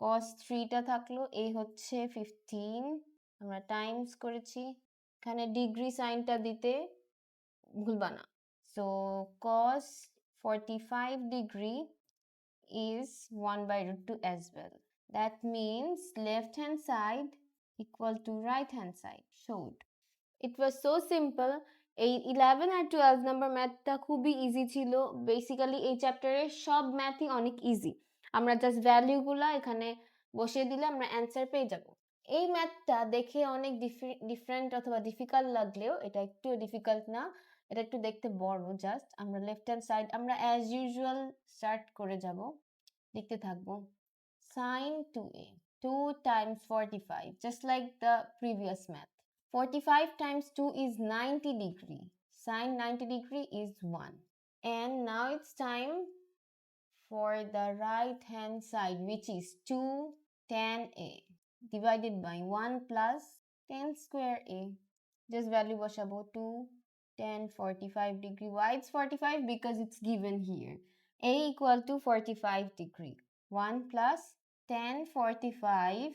cos 3টা থাকলো, a হচ্ছে 15, আমরা টাইমস করেছি, এখানে ডিগ্রি সাইনটা দিতে ভুলবা না, so cos 45 degree is 1 by √2 as well. That means left hand side equal to right hand side, showed. It was so simple. এই 11 আর 12 নাম্বার ম্যাথটা খুবই ইজি ছিল, বেসিক্যালি এই চ্যাপ্টারের সব ম্যাথই অনেক ইজি, আমরা জাস্ট ভ্যালুগুলা এখানে বসিয়ে দিলে আমরা অ্যান্সার পেয়ে যাব। এই ম্যাথটা দেখে অনেক ডিফারেন্ট অথবা ডিফিকাল্ট লাগলেও এটা একটু ডিফিকাল্ট না, এটা একটু দেখতে বড়, জাস্ট আমরা লেফট হ্যান্ড সাইড আমরা অ্যাজ ইউজুয়াল স্টার্ট করে যাব, লিখতে থাকবো sin 2a, 2 times 45, just like the previous math. 45 times 2 is 90 degree. Sin 90 degree is 1. And now it's time for the right hand side, which is 2 tan a divided by 1 plus tan square a. Just value বসাবো 2 tan 45 degree. Why it's 45? Because it's given here. A equal to 45 degree. 1 plus tan 45,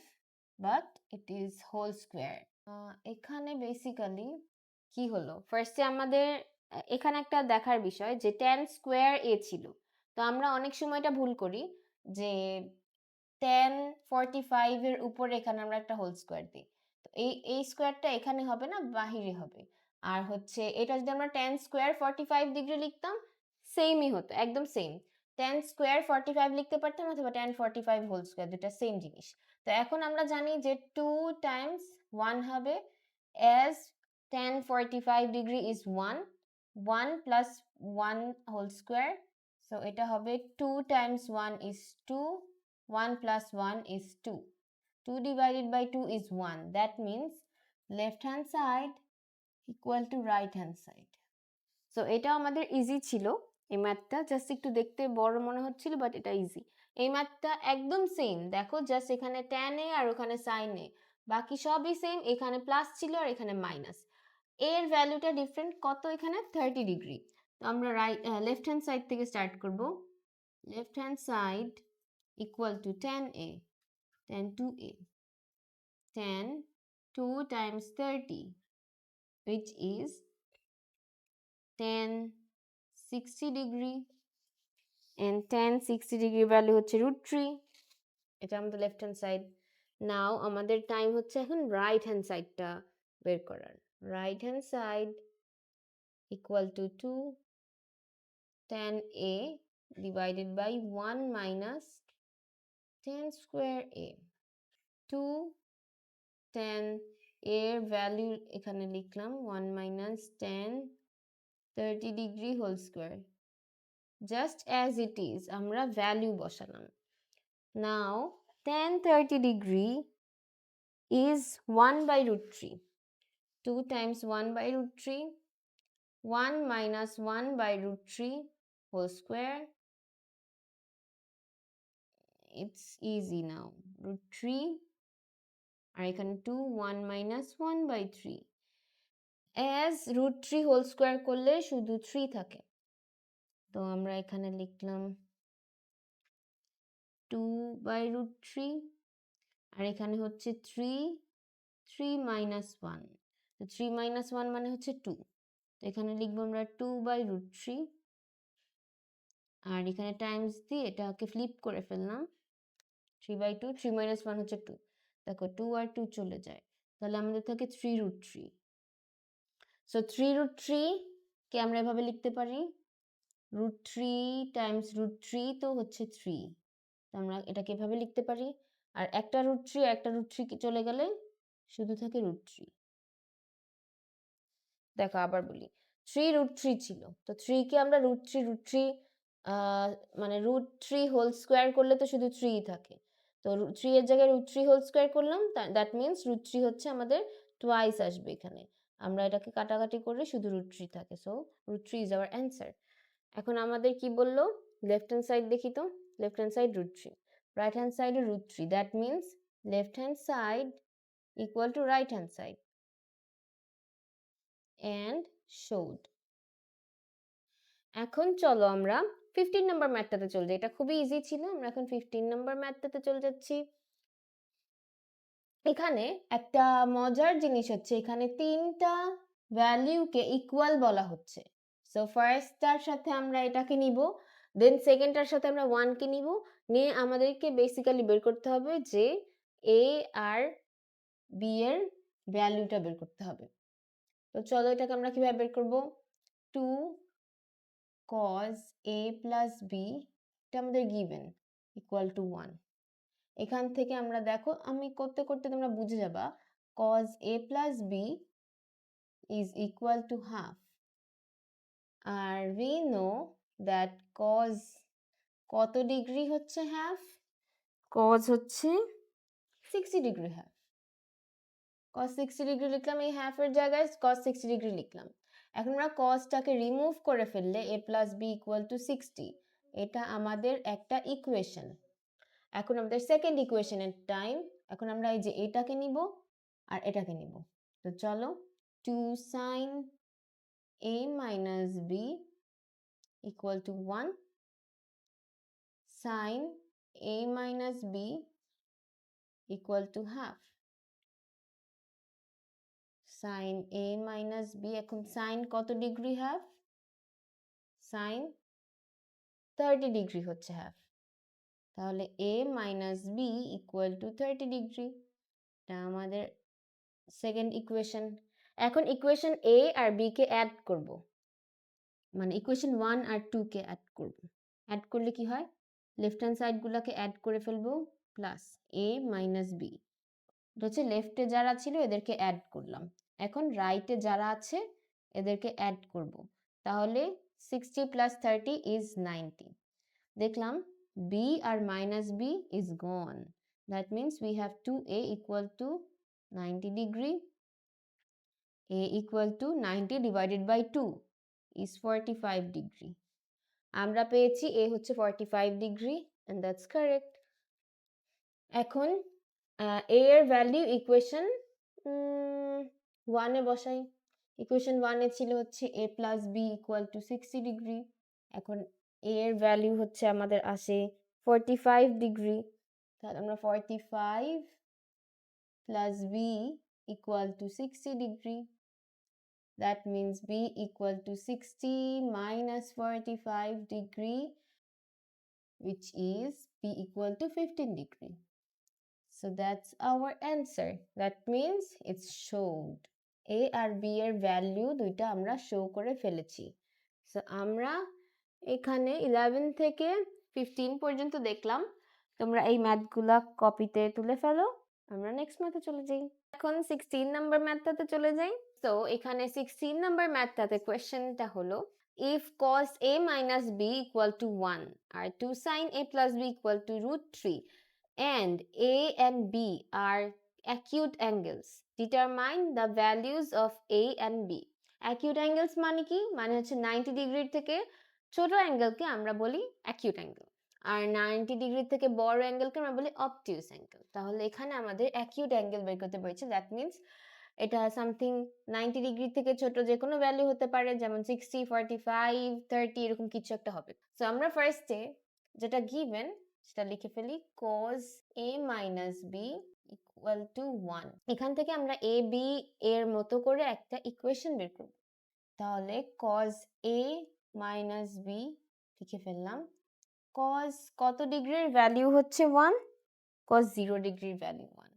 but it is whole square. এখানে basically কি হলো, ফার্স্টে আমাদের এখানে একটা দেখার বিষয় যে tan স্কোয়ার a ছিল, তো আমরা অনেক সময় এটা ভুল করি যে tan 45 এর উপরে এখানে আমরা একটা হোল স্কোয়ার দিই, তো এই স্কোয়ারটা এখানে হবে না, বাহিরে হবে। আর হচ্ছে এটা যদি আমরা tan স্কোয়ার 45 ডিগ্রি লিখতাম, সেমই হতো, একদম সেম। tan স্কোয়ার 45 লিখতে পারতাম অথবা tan 45 হোল স্কোয়ার, দুটা সেম জিনিস। তো এখন আমরা জানি যে 2 টাইমস 1 হবে, as tan 45 degree is 1, 1 plus 1 whole square, so এটা হবে 2 times 1 is 2, 1 plus 1 is 2. 2 divided by 2 is 1. That means left hand side equal to right hand side. So এটা আমাদের ইজি ছিল এই ম্যাথটা, জাস্ট একটু দেখতে বড় মনে হচ্ছিল, বাট এটা ইজি। এই ম্যাথটা একদম সেম, দেখো জাস্ট এখানে tan a আর ওখানে sin a, বাকি সবই সেম, এখানে প্লাস ছিল আর এখানে মাইনাস। এর ভ্যালুটা ডিফারেন্ট কত, এখানে 30 ডিগ্রি। তো আমরা লেফট হ্যান্ড সাইড থেকে স্টার্ট করব। Left hand side equal to tan a, tan 2a, tan 2 times 30, which is tan 60 degree, and tan 60 degree value হচ্ছে √3, এটা আমাদের লেফট হ্যান্ড সাইড। নাও আমাদের টাইম হচ্ছে এখন রাইট হ্যান্ড সাইডটা বের করার। Right hand side equal to 2 tan a divided by 1 minus tan square a. 2 tan এর ভ্যালু এখানে লিখলাম 1 minus tan 30 degree whole square, just as it is, আমরা ভ্যালু বসালাম। Now tan 30 degree is 1 by √3. 2 times 1 by √3, 1 minus 1 by √3 whole square. It's easy now. √3 আর এখানে 2, 1 minus 1 by 3. As √3 whole square করলে শুধু 3 থাকে, তো আমরা এখানে লিখলাম 2 by √3, আর এখানে হচ্ছে 3, 3 minus 1, তো 3 minus 1 মানে হচ্ছে 2, তো এখানে লিখবো আমরা 2 by √3, আর এখানে টাইমস দিয়ে এটাকে ফ্লিপ করে ফেললাম, 3 by 2, 3 minus 1 হচ্ছে 2, দেখো 2 আর 2 চলে যায়, তাহলে আমাদের থাকে 3√3। সো 3√3 কে আমরা এভাবে লিখতে পারি, √3 টাইমস √3 তো হচ্ছে 3, তো আমরা এটাকে এভাবে লিখতে পারি। আর একটা √3 আর একটা √3 চলে গেলে শুধু থাকে √3। দেখো আবার বলি, 3√3 ছিল, তো 3 কে আমরা √3 মানে √3 হোল স্কোয়ার করলে তো শুধু 3 থাকে, তো 3 এর জায়গায় √3 হোল স্কোয়ার করলাম, দ্যাট মিনস √3 হচ্ছে আমাদের টুয়াইস আসবে এখানে, আমরা এটাকে কাটাকাটি করলে শুধু √3 থাকে, সো √3 ইজ আওয়ার অ্যান্সার। এখন আমাদের কি বললো, লেফট হ্যান্ড সাইড দেখি তো, left hand side √3, right hand সাইডে √3, that means left hand side equal two right hand side, and showed. এখন চলো আমরা 15 নম্বর ম্যাথটাতে চলে যাই, এটা খুবই ইজি ছিল, আমরা এখন 15 নম্বর ম্যাথটাতে চলে যাচ্ছি। এখানে একটা মজার জিনিস হচ্ছে, এখানে তিনটা ভ্যালুকে ইকুয়াল বলা হচ্ছে। সো ফার্স্টটার সাথে আমরা এটাকে নিব, দেন সেকেন্ডটার সাথে আমরা 1 কে নিব, নিয়ে আমাদেরকে বেসিক্যালি বের করতে হবে যে a আর b এর ভ্যালুটা বের করতে হবে। তো চলো এটাকে আমরা কিভাবে বের করব, 2 cos a plus b, এটা আমাদের গিভেন, ইকুয়াল টু 1। এখান থেকে আমরা দেখো, আমি করতে করতে তোমরা বুঝে যাবা, cos a plus b is equal to half, আর we know that cos কত ডিগ্রি হচ্ছে half? cos হচ্ছে 60 ডিগ্রি half. cos 60 ডিগ্রি লিখলাম, এই half এর জায়গায় cos 60 ডিগ্রি লিখলাম। এখন আমরা cosটাকে রিমুভ করে ফেললে a plus b equal to 60, এটা আমাদের একটা ইকুয়েশন। এখন আমাদের সেকেন্ড ইকুয়েশনের টাইম। এখন আমরা এই যে এটাকে নিব আর এটাকে নিব। তো চলো, 2 sin a minus b equal to 1 sin a minus b equal to half. sin a minus b, এখন sin কত ডিগ্রি half? sin 30 ডিগ্রি হচ্ছে half। তাহলে a minus b equal to 30 degree, এটা আমাদের সেকেন্ড ইকুয়েশন। এখন ইকুয়েশন a আর b কে অ্যাড করব, মানে ইকুয়েশন 1 আর 2 কে অ্যাড করব। অ্যাড করলে কি হয়? লেফট হ্যান্ড সাইড গুলাকে অ্যাড করে ফেলবো, প্লাস a মাইনাস b। এটা হচ্ছে লেফটে যারা ছিল এদেরকে অ্যাড করলাম, এখন রাইটে যারা আছে এদেরকে অ্যাড করব। তাহলে 60 plus 30 is 90। দেখলাম b আর মাইনাস b is gone, that means we have 2a equal to 90 degree. a equal to 90 divided by 2 is 45 degree. আমরা পেয়েছি a হচ্ছে 45 ডিগ্রি, and that's correct. এখন a এর ভ্যালু ইকুয়েশন 1 এ বসাই। ইকুয়েশন 1 এ ছিল হচ্ছে a plus b equal to 60 degree. এখন a এর ভ্যালু হচ্ছে আমাদের আসে 45 ডিগ্রি। তাহলে আমরা 45 plus b equal to 60 degree. That means b equal to 60 minus 45 degree, which is b equal to 15 degree. So that's our answer. That means it's showed. a আর b এর value দুইটা আমরা show করে ফেলেছি। So আমরা এখানে 11 থেকে 15 পর্যন্ত দেখলাম। তোমরা এই ম্যাথগুলা কপিতে তুলে ফেলো, আমরা নেক্সট ম্যাথে চলে যাই। এখন 16 নাম্বার ম্যাথটাতে চলে যাই। তো এখানে 16 নাম্বার ম্যাথটাতে কোয়েশ্চেনটা হলো, if cos a minus b equal to 1 আর 2 sin a plus b equal to √3 and a and b are acute angles, determine the values of a and b. acute angles মানে কি? মানে হচ্ছে 90 ডিগ্রির থেকে ছোট অ্যাঙ্গেলকে আমরা বলি acute angle, আর 90 ডিগ্রি থেকে বড় অ্যাঙ্গেলকে আমরা বলি obtuse angle। তাহলে এখানে আমাদের acute angle বের করতে পেরেছি, দ্যাট মিন্স এটা সামথিং 90 ডিগ্রি থেকে ছোট যে কোনো ভ্যালু হতে পারে, যেমন 60, 45, 30 এরকম কিছু একটা হবে। সো আমরা ফার্স্টে যেটা গিভেন সেটা লিখে ফেলি, cos a minus b equal to 1। এখান থেকে আমরা a b এর মতো করে একটা ইকুয়েশন বের করব। তাহলে cos a minus b লিখে ফেললাম। cos কত ডিগ্রির ভ্যালু হচ্ছে 1? cos 0 ডিগ্রির ভ্যালু 1।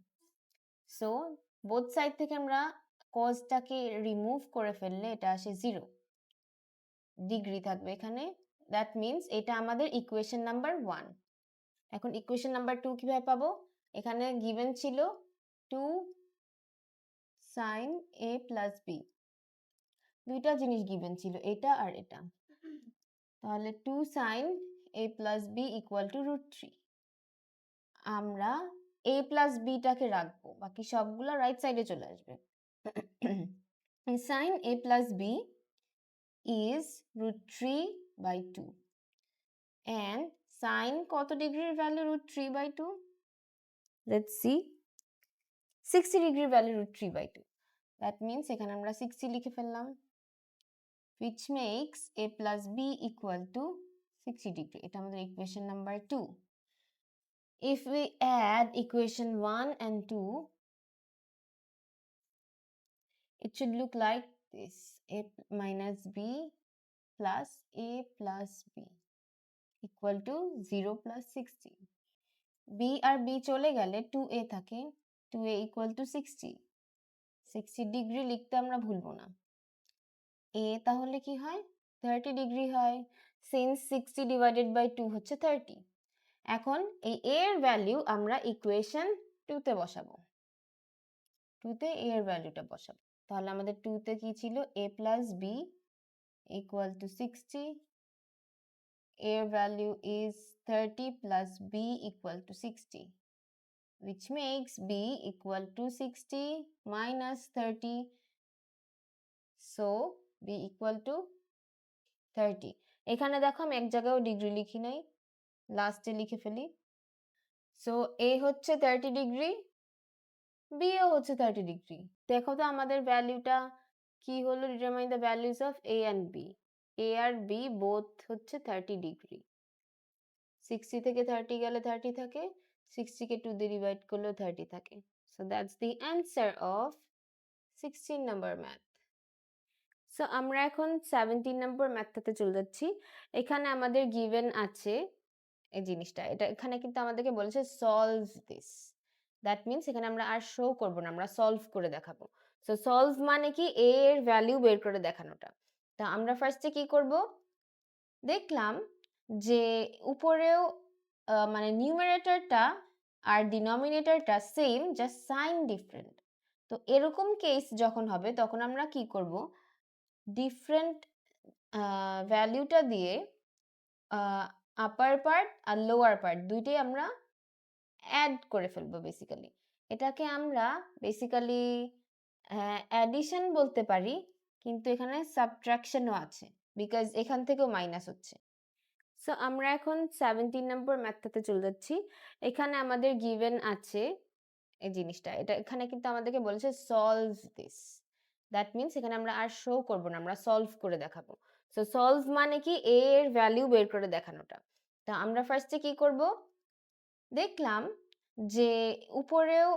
সো বোথ সাইড থেকে আমরা cosটাকে রিমুভ করে ফেললে এটা আসে 0 ডিগ্রি থাকবে এখানে। দ্যাট মিন্স এটা আমাদের ইকুয়েশন নাম্বার 1। এখন ইকুয়েশন নাম্বার 2 কিভাবে পাবো? এখানে গিভেন ছিল 2 sin a plus b, দুইটা জিনিস গিভেন ছিল, এটা আর এটা। তাহলে 2 sin a plus b equal to √3। আমরা a plus b টাকে রাখবো, বাকি সবগুলো রাইট সাইডে চলে আসবে। sin a plus b is √3 by 2 and sin কত ডিগ্রির ভ্যালু √3 by 2? Let's see, 60 ডিগ্রির ভ্যালু √3 by 2। That means এখানে আমরা 60 লিখে ফেললাম, which makes a plus b equal to 60 degree। এটা আমাদের equation number 2। If we add equation 1 and 2, it should look like this, a minus b plus a plus b equal to 0 plus 60। b R b চলে গেলে 2a থাকে, 2a equal to 60। 60 degree লিখতে আমরা ভুলবো না। a তাহলে কি হয়? 30 ডিগ্রি হয়, since 60 divided by 2 হচ্ছে 30। এখন এই a এর ভ্যালু আমরা ইকুয়েশন 2 তে বসাবো, 2 তে a এর ভ্যালুটা বসাবো। তাহলে আমাদের 2 তে কি ছিল? a plus b equal to 60. A value is 30 plus B equal to 60, which makes B equal to 60 minus 30. So B equal to 30. এখানে দেখো আমি এক জায়গায়ও ডিগ্রি লিখি নাই, লাস্টে লিখে ফেলি। সো A হচ্ছে 30 ডিগ্রি, B ও হচ্ছে 30 ডিগ্রি। দেখো তো আমাদের ভ্যালুটা কি হলো, determine the values of A and B. A আর B বোথ হচ্ছে 30 ডিগ্রি। 60 থেকে 30 গেলে 30 থাকে, 60 কে 2 দিয়ে ডিভাইড করলেও 30 থাকে। So that's the answer of 16 number math. So আমরা এখন 17 নম্বর ম্যাথটাতে চলে যাচ্ছি। এখানে আমাদের গিভেন আছে এই জিনিসটা, এটা এখানে কিন্তু আমাদেরকে বলেছে সলভ দিস। দ্যাট মিনস এখানে আমরা আর শো করব না, আমরা সলভ করে দেখাবো। সো সলভ মানে কি, এ এর ভ্যালু বের করে দেখানোটা। তা আমরা ফার্স্টে কি করব, দেখলাম যে উপরেও মানে নিউমারেটরটা আর ডিনোমিনেটরটা সেম, জাস্ট সাইন ডিফারেন্ট। তো এরকম কেস যখন হবে তখন আমরা কি করব, ডিফারেন্ট ভ্যালুটা দিয়ে আপার পার্ট আর লোয়ার পার্ট দুইটাই আমরা অ্যাড করে ফেলবো বেসিক্যালি। এটাকে আমরা বেসিক্যালি অ্যাডিশন বলতে পারি, কিন্তু এখানে সাবট্রাকশনও আছে, বিকজ এখান থেকেও মাইনাস হচ্ছে। সো আমরা এখন 17 নম্বর ম্যাথটাতে চলে যাচ্ছি। এখানে আমাদের গিভেন আছে এই জিনিসটা, এটা এখানে কিন্তু আমাদেরকে বলেছে সলভ দিস। দ্যাট মিনস এখানে আমরা আর শো করব না, আমরা সলভ করে দেখাবো। সো সলভ মানে কি, এ এর ভ্যালু বের করে দেখানোটা। তা আমরা ফার্স্টে কি করব, দেখলাম যে উপরেও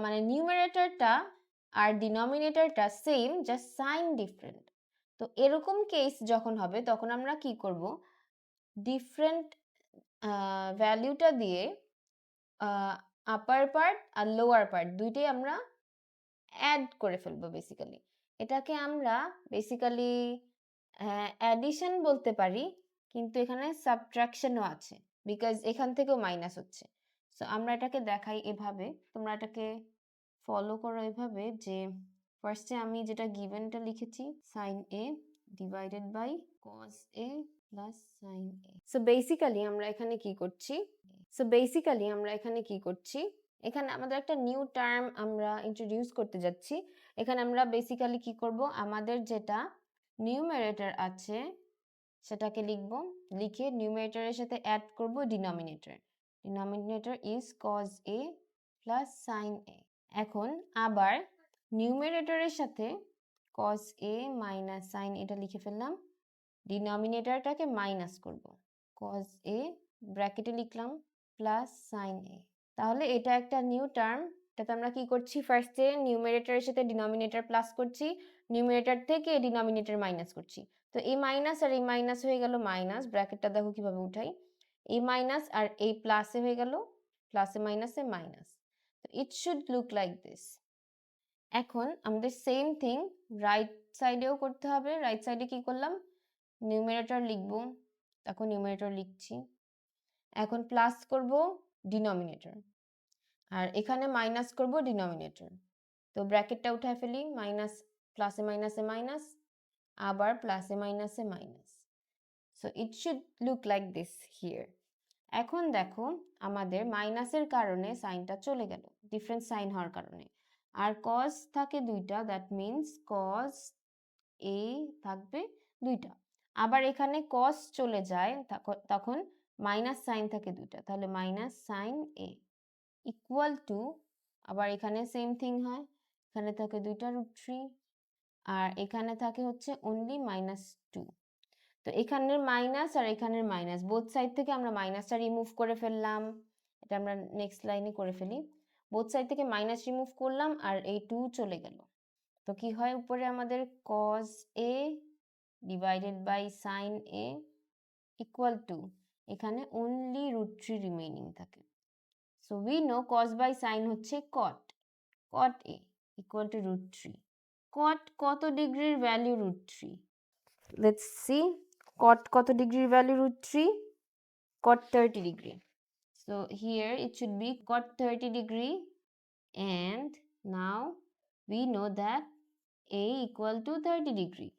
মানে নিউমারেটরটা আর ডিনোমিনেটরটা সেম, জাস্ট সাইন ডিফারেন্ট। তো এরকম কেস যখন হবে তখন আমরা কি করব, ডিফারেন্ট ভ্যালুটা দিয়ে আপার পার্ট আর লোয়ার পার্ট দুইটাই আমরা অ্যাড করে ফেলবো বেসিক্যালি। এটাকে আমরা বেসিক্যালি অ্যাডিশন বলতে পারি, কিন্তু এখানে সাবট্রাকশনও আছে, বিকজ এখান থেকেও মাইনাস হচ্ছে। সো আমরা এটাকে দেখাই এভাবে, তোমরা এটাকে ফলো করো এভাবে, যে ফার্স্টে আমি যেটা গিভেনটা লিখেছি sine A divided by cos A plus sine A. So basically আমরা এখানে কি করছি, এখানে আমাদের একটা নিউ টার্ম আমরা ইন্ট্রোডিউস করতে যাচ্ছি। এখানে আমরা বেসিক্যালি কি করব, আমাদের যেটা নিউমারেটর আছে সেটাকে লিখব, লিখে নিউমারেটরের সাথে অ্যাড করব denominator. Denominator is cos a plus sin a। এখন আবার নিউমারেটরের সাথে cos a মাইনাস sin এটা লিখে ফেললাম, ডিনোমিনেটরটাকে মাইনাস করব, cos a ব্র্যাকেটে লিখলাম প্লাস sin a। তাহলে এটা একটা নিউ টার্ম। এটাতে আমরা কি করছি, ফার্স্টে নিউমারেটরের সাথে ডিনোমিনেটর প্লাস করছি, নিউমারেটর থেকে ডিনোমিনেটর মাইনাস করছি। তো এই মাইনাস আর এই মাইনাস হয়ে গেল মাইনাস, ব্র্যাকেটটা দেখো কিভাবে উঠাই, এই মাইনাস আর এই প্লাসে হয়ে গেল, প্লাসে মাইনাসে মাইনাস। তো it should look like this. এখন আমাদের সেম থিং রাইট সাইডেও করতে হবে। রাইট সাইডে কি করলাম, নিউমারেটর লিখব, এখন নিউমারেটর লিখছি, এখন প্লাস করব ডিনোমিনেটর, আর এখানে মাইনাস করব ডিনোমিনেটর। তো ব্র্যাকেটটা উঠায় ফেলি, মাইনাস প্লাসে মাইনাসে মাইনাস, আবার প্লাসে মাইনাসে minus. So it should look like this here. এখন দেখো আমাদের মাইনাসের কারণে সাইনটা চলে গেল, ডিফারেন্ট সাইন হওয়ার কারণে। আর কস থাকে দুইটা, দ্যাট মিনস কস এ থাকবে দুইটা। আবার এখানে কস চলে যায়, তখন মাইনাস সাইন থাকে দুইটা, তাহলে minus sine A equal to, আবার এখানে সেম থিং হয়, এখানে থাকে দুইটা √3 আর এখানে থাকে হচ্ছে অনলি -2। তো এখানের মাইনাস আর এখানের মাইনাস, বোথ সাইড থেকে আমরা মাইনাসটা রিমুভ করে ফেললাম। এটা আমরা নেক্সট লাইনে করে ফেলি, বোথ সাইড থেকে মাইনাস রিমুভ করলাম আর এই 2 চলে গেল। তো কি হয়, উপরে আমাদের cos a divided by sin a equal to, এখানে অনলি √3 রিমেইনিং থাকে। So we know cos by sin হচ্ছে cot a equal to √3। cot কত ডিগ্রির ভ্যালু √3? লেটস সি, cot কত ডিগ্রির value √3? cot 30 degree. So here it should be cot 30 degree, and now we know that a equal to 30 degree.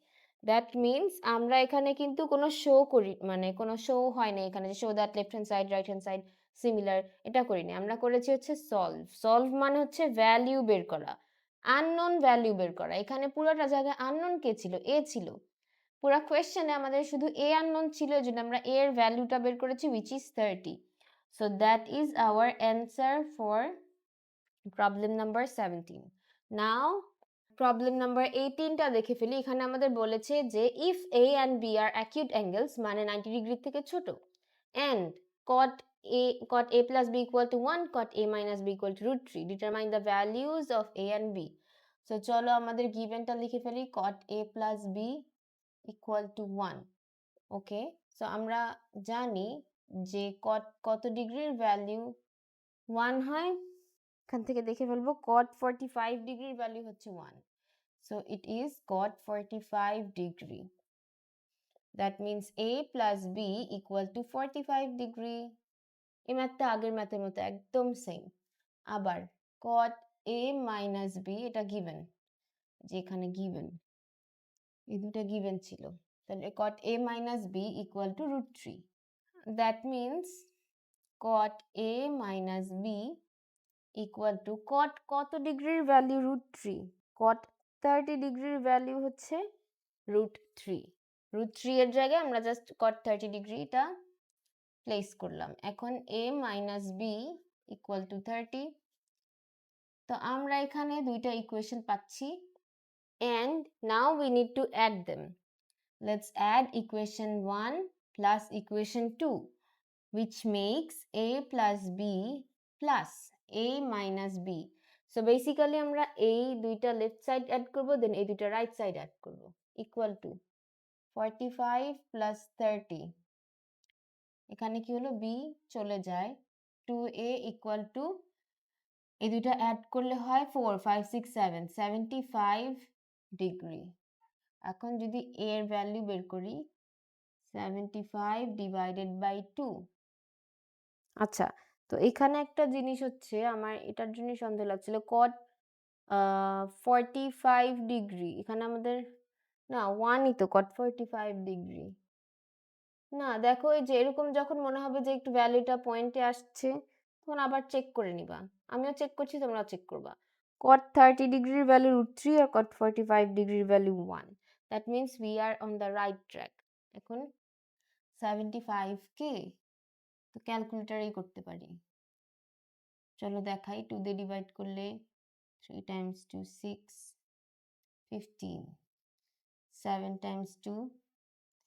That means আমরা এখানে কিন্তু কোনো show করি, মানে কোনো শো হয় না এখানে যে show that left hand side right hand side similar, এটা করিনি। আমরা করেছি হচ্ছে সলভ। সলভ মানে হচ্ছে ভ্যালু বের করা, আননোন ভ্যালু বের করা। এখানে পুরোটা জায়গায় আননোন কে ছিল? এ ছিল। পুরো কোয়েশ্চেনে আমাদের শুধু এ আননোন ছিল, এই জন্য আমরা এর ভ্যালুটা বের করেছি which is 30. So that is our answer for problem number 17. Now problem number 18টা দেখে ফেলি। এখানে আমাদের বলেছে যে if A and B are acute angles, মানে 90 ডিগ্রির থেকে ছোট, and cot a plus b equal to 1, cot a minus b equal to root 3, determine the values of a and b. So চলো আমাদের গিভেনটা লিখে ফেলি, cot a plus b equal to 1. Okay, so আমরা জানি যে কত ডিগ্রির ভ্যালু 1 হয়, এখান থেকে দেখে ফেলবো। cot 45 ডিগ্রির ভ্যালু হচ্ছে 1. So it is cot 45 degree. That means a plus b equal to 45 degree. এই ম্যাথটা আগের ম্যাথের মতো একদম সেম। আবার cot a minus b, এটা গিভেন, যেখানে গিভেন এই দুটো গিভেন ছিল, তাহলে cot a minus b equal to root 3. That means cot a minus b equal to cot কত ডিগ্রির ভ্যালু? root 3. cot 30 ডিগ্রির ভ্যালু হচ্ছে root 3. root 3 এর জায়গায় আমরা জাস্ট cot 30 ডিগ্রিটা প্লেস করলাম। এখন a minus b equal to 30. তো আমরা এখানে দুইটা ইকুয়েশন পাচ্ছি, and now we need to add them. Let's add equation 1 plus equation 2, which makes a plus b plus a minus b. So basically আমরা এই দুইটা লেফট সাইড অ্যাড করব, দেন এই দুইটা রাইট সাইড অ্যাড করব, ইকুয়াল টু 45 plus 30, এখানে কি হলো, b চলে যায়, 2a equal to, এই দুইটা অ্যাড করলে হয় 4 5 6 7 75 ডিগ্রি। এখন যদি a এর ভ্যালু বের করি, 75 ডিভাইডেড বাই 2। আচ্ছা, তো এখানে একটা জিনিস হচ্ছে, আমার এটার জন্য সন্দেহ লাগছিল, cot 45 ডিগ্রি, এখানে আমাদের না 1ই তো cot 45 ডিগ্রি না। দেখো এই যে এরকম যখন মনে হবে যে একটু ভ্যালুটা পয়েন্টে আসছে, তখন আবার চেক করে নিবা। আমিও চেক করছি, তোমরাও চেক করবা। cot 30 ডিগ্রির ভ্যালু √3 আর cot 45 ডিগ্রির value 1. That means we are on the right track. এখন 75 কে তো ক্যালকুলেটরেই করতে পারি। চলো দেখাই, 2 দিয়ে ডিভাইড করলে 3 times 2 6 15, 7 times 2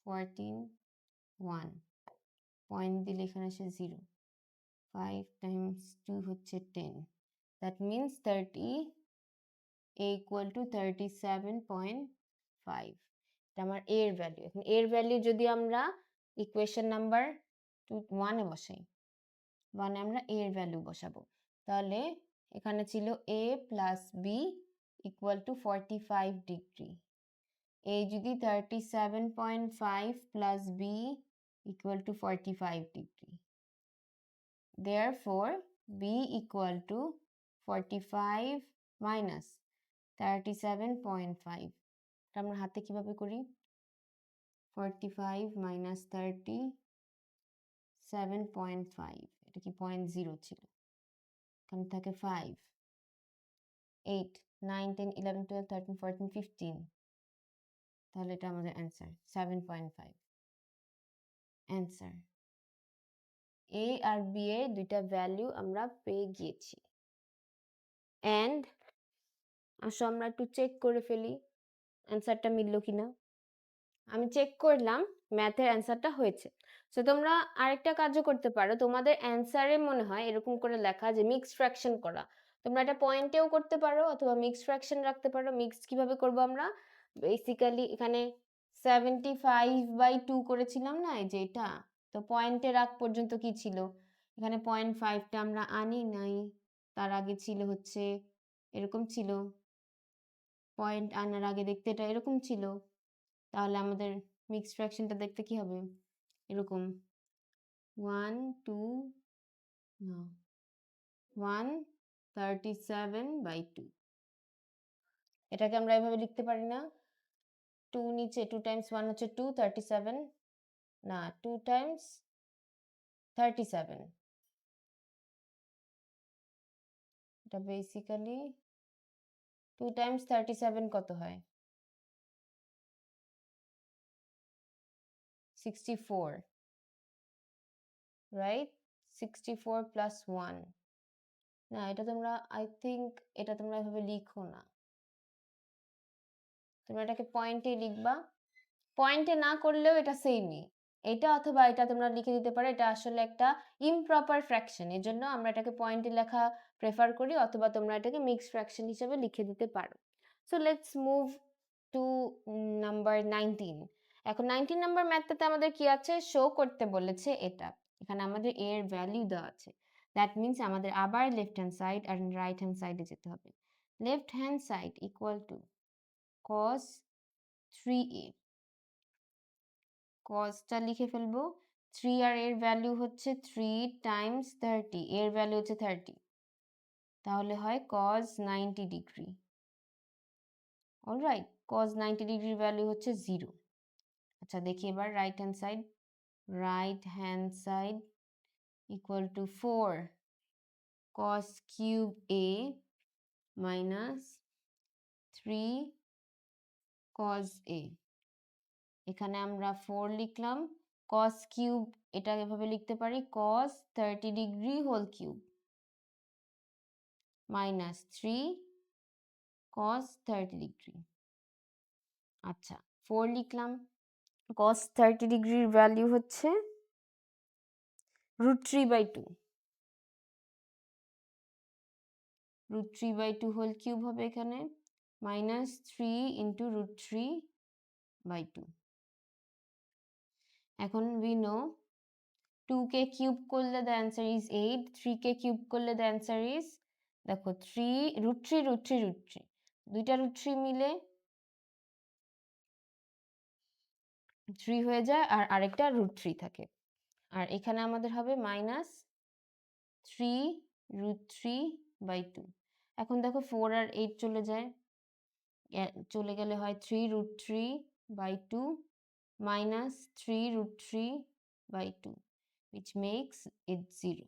14, 1 পয়েন্ট দিলে এখানে আসে 0, 5 times 2 হচ্ছে 10. That means 30, a equal to 37.5. এটা আমার a এর ভ্যালু। এখন a এর ভ্যালু যদি আমরা ইকুয়েশন নাম্বার 1 এ বসাই, 1 এ আমরা a এর ভ্যালু বসাবো, তাহলে এখানে ছিল a plus b equal to 45 degree. a যদি 37.5 plus b equal to 45 degree. Therefore, b equal to 45 minus 37.5. এটা আমরা হাতে কিভাবে করি? 45 minus 37.5, এটা কি 0.0 ছিল, এখানে থাকে 5, 8, 9, 10, 11, 12, 13, 14, 15, তাহলে এটা আমাদের অ্যান্সার 7.5 অ্যান্সার। a আর b এর দুইটা ভ্যালু আমরা পেয়ে গিয়েছি। অ্যান্ড আসো আমরা একটু চেক করে ফেলি অ্যান্সারটা মিললো কিনা। আমি চেক করলাম, ম্যাথের অ্যান্সারটা হয়েছে। সো তোমরা আরেকটা কাজও করতে পারো, তোমাদের অ্যান্সারে মনে হয় এরকম করে লেখা যে মিক্সড ফ্র্যাকশন করা, তোমরা এটা পয়েন্টেও করতে পারো অথবা মিক্সড ফ্র্যাকশন রাখতে পারো। মিক্সড কিভাবে করবো আমরা? বেসিক্যালি এখানে 75/2 করেছিলাম না, এই যে এটা, তো পয়েন্টের আগ পর্যন্ত কি ছিল, এখানে 0.5টা আমরা আনি নাই, তার আগে ছিল হচ্ছে এরকম ছিল, পয়েন্ট আনার আগে দেখতে এটা এরকম ছিল, তাহলে আমাদের মিক্সড ফ্র্যাকশনটা দেখতে কি হবে, এরকম 1 2 না 137/2। এটাকে আমরা এভাবে লিখতে পারি না, 2 নিচে 2 times 1 হচ্ছে 2 37 না 2 times 37 এটা বেসিক্যালি 2 times 37 কত হয় 64 রাইট 64 plus 1 না এটা তোমরা আই থিংক এটা তোমরা এভাবে লিখো না তোমরা এটাকে পয়েন্টে লিখবা পয়েন্টে না করলেও এটা সেমই এটা অথবা এটা তোমরা লিখে দিতে পারো এটা আসলে একটা ইমপ্রপার ফ্র্যাকশন এজন্য আমরা এটাকে পয়েন্টে লেখা প্রেফার করি অথবা তোমরা এটাকে মিক্সড ফ্র্যাকশন হিসেবে লিখে দিতে পারো so let's move to number 19 এখন 19 নাম্বার ম্যাথটাতে আমাদের কি আছে শো করতে বলেছে এটা এখানে আমাদের a এর ভ্যালু দেওয়া আছে দ্যাট মিন্স আমাদের আবার লেফট হ্যান্ড সাইড আর রাইট হ্যান্ড সাইডে যেতে হবে left hand side equal to cos 3a cosটা লিখে ফেলবো 3 আর এর ভ্যালু হচ্ছে 3 টাইমস 30 এর ভ্যালু হচ্ছে 30 তাহলে হয় cos 90 ডিগ্রি অলরাইট cos 90 ডিগ্রির ভ্যালু হচ্ছে 0 আচ্ছা দেখি এবার right hand side equal two 4 cos cube a minus 3 cos a এখানে আমরা 4 লিখলাম cos কিউব এটা এভাবে লিখতে পারি cos 30 degree whole cube minus 3 cos 30 degree আচ্ছা 4 লিখলাম cos 30 ডিগ্রির ভ্যালু হচ্ছে √3/2 √3/2 হোল কিউব হবে এখানে মাইনাস 3 ইন্টু √3/2 এখন we know 2 কে কিউব করলে the answer is 8 3 K cube করলে the answer is দেখো 3 √3 দুইটা √3 মিলে 3 হয়ে যায় আর আরেকটা √3 থাকে আর এখানে আমাদের হবে মাইনাস 3 √3/2 এখন দেখো 4 আর 8 চলে গেলে হয় 3 √3/2 minus 3 √3/2 which makes it 0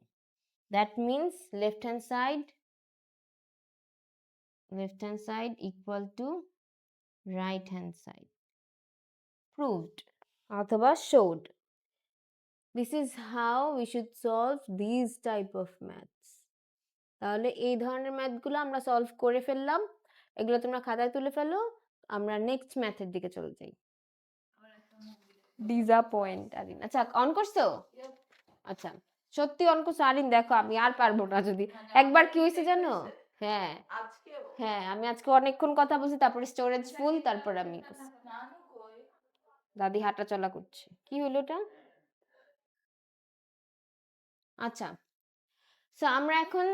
that means left hand side equal to right hand side proved অথবা showed this is how we should solve these type of maths তাহলে এই ধরনের ম্যাথগুলো আমরা সলভ করে ফেললাম এগুলো তোমরা খাতায় তুলে ফেলো আমরা নেক্সট ম্যাথের দিকে চলে যাই ডিসঅ্যাপয়েন্ট আরিন আচ্ছা অন করছো আচ্ছা সত্যি অন করছো আরিন দেখো আমি আর পারবো না যদি একবার কি হয়েছে জানো হ্যাঁ হ্যাঁ আমি আজকে অনেকক্ষণ কথা বলছি তারপরে স্টোরেজ ফুল তারপর আমি দাদি হাঁটা চলা করছে কি হলো এটা আচ্ছা সো আমরা এখন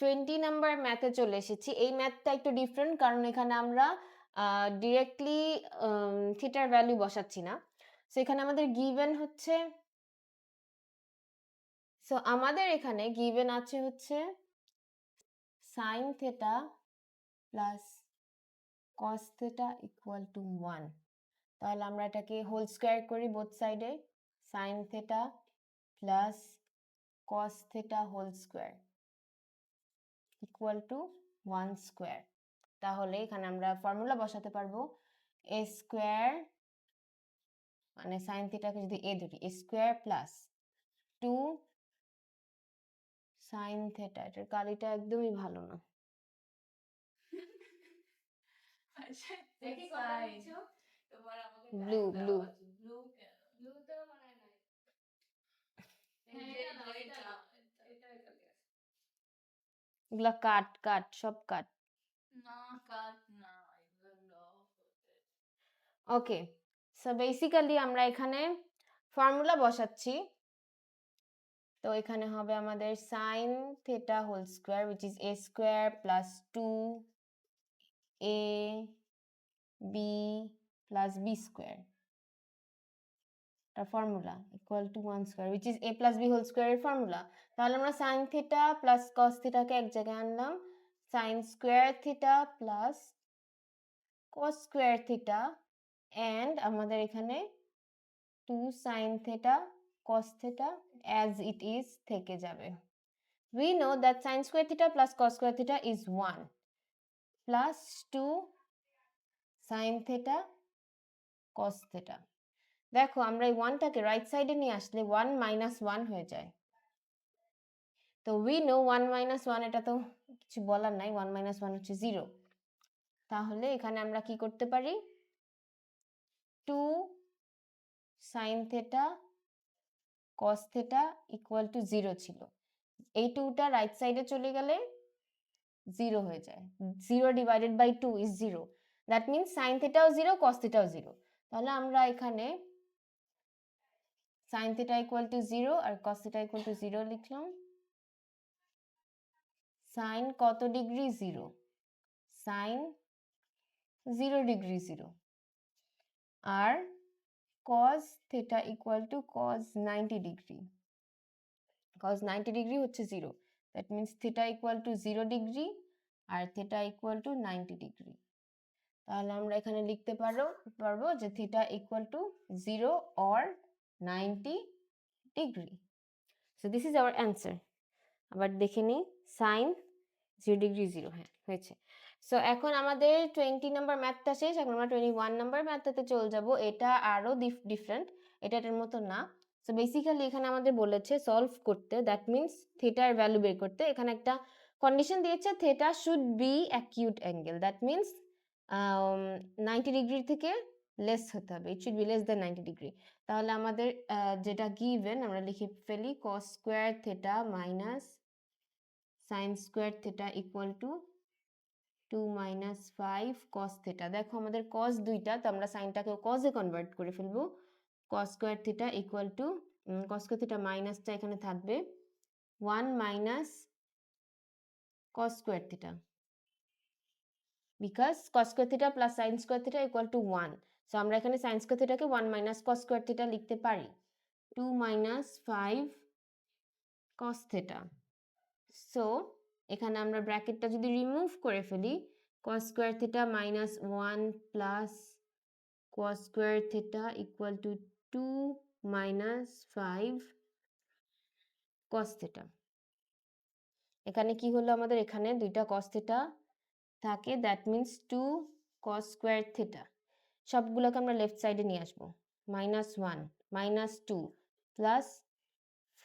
20 নাম্বার ম্যাথে চলে এসেছি এই ম্যাথটা একটু ডিফারেন্ট কারণ এখানে আমরা ডিরেক্টলি থিটার ভ্যালু বসাচ্ছি না সো এখানে আমাদের গিভেন হচ্ছে সো আমাদের এখানে গিভেন আছে হচ্ছে sin theta plus cos theta equal to 1 তাহলে আমরা এটাকে হোল স্কয়ার করি বোথ সাইডে sin theta plus cos theta whole square equal to 1 square তাহলে এখানে আমরা ফর্মুলা বসাতে পারবো a স্কয়ার মানে sin theta কে যদি a ধরি a square plus 2 sin theta এটার কালিটা একদমই ভালো না ব্লু এগুলা কাট সব কাট ওকে সো বেসিক্যালি আমরা এখানে ফর্মুলা বসাচ্ছি তো এখানে হবে আমাদের sin theta whole square which is a square plus 2ab plus b square তার formula equal to 1 square which is a plus b whole স্কয়ারের ফর্মুলা তাহলে আমরা sin theta plus cos theta কে এক জায়গায় আনলাম sin square theta plus cos square theta and আমাদের এখানে 2 sin theta cos theta as it is থেকে যাবে। We know that sin square theta plus cos square theta is 1 plus 2 sin theta cos theta। দেখো আমরা এই 1টাকে right সাইডে নিয়ে আসলে 1 minus 1 হয়ে যায়। তো we know 1 minus 1, এটা তো কিছু বলার নাই, 1 minus 1 হচ্ছে 0। তাহলে এখানে আমরা কি করতে পারি, 2 sin theta cos theta equal to 0 ছিল। এই 2টা রাইট সাইডে চলে গেলে 0 হয়ে যায়। 0 divided by 2 is 0, that means sin theta O 0 cos theta ও 0। তাহলে আমরা এখানে sin theta equal to 0 আর cos theta equal to 0 লিখলাম। sin কত ডিগ্রি, 0, sin 0 ডিগ্রি 0, আর cos theta equal to cos 90 degree, cos 90 degree হচ্ছে 0, that means theta equal to 0 degree আর theta equal to 90 degree. তাহলে আমরা এখানে লিখতে পারবো যে theta equal to 0 or 90 degree. So this is our answer। আবার দেখে নিই, sin 0 ডিগ্রি 0, হ্যাঁ হয়েছে। সো এখন আমাদের 20 নাম্বার ম্যাথটা শেষ, এখন আমরা 21 নাম্বার ম্যাথটাতে চলে যাব। এটা আরো ডিফারেন্ট, এটার মতো না। সো বেসিক্যালি এখানে আমাদের বলেছে সলভ করতে, দ্যাট মিনস থিটার ভ্যালু বের করতে। এখানে একটা কন্ডিশন দিয়েছে, theta should be acute angle, that means 90 degree থেকে লেস হতে হবে, it should be less than 90 degree. তাহলে আমাদের যেটা গিভেন আমরা লিখে ফেলি, cos square theta minus sin square theta equal to 2 minus 5 cos theta। দেখো আমাদের cos দুইটা, তো আমরা সাইনটাকে cos এ কনভার্ট করে ফেলবো। cos square theta equal to cos square theta মাইনাসটা এখানে থাকবে 1 minus cos square theta, because cos square theta plus sin square theta equal to 1। So আমরা এখানে sin স্কয়ার থিটাকে 1 minus cos স্কয়ার থিটা লিখতে পারি, 2 minus 5 cos theta। সো এখানে আমরা ব্র্যাকেটটা যদি রিমুভ করে ফেলি, cos square theta minus 1 plus cos square theta equal to 2 minus 5 cos theta। এখানে কি হলো আমাদের, এখানে দুইটা cos theta থাকে, that means 2 cos square theta। সবগুলোকে আমরা লেফট সাইডে নিয়ে আসবো, minus 1 minus 2 plus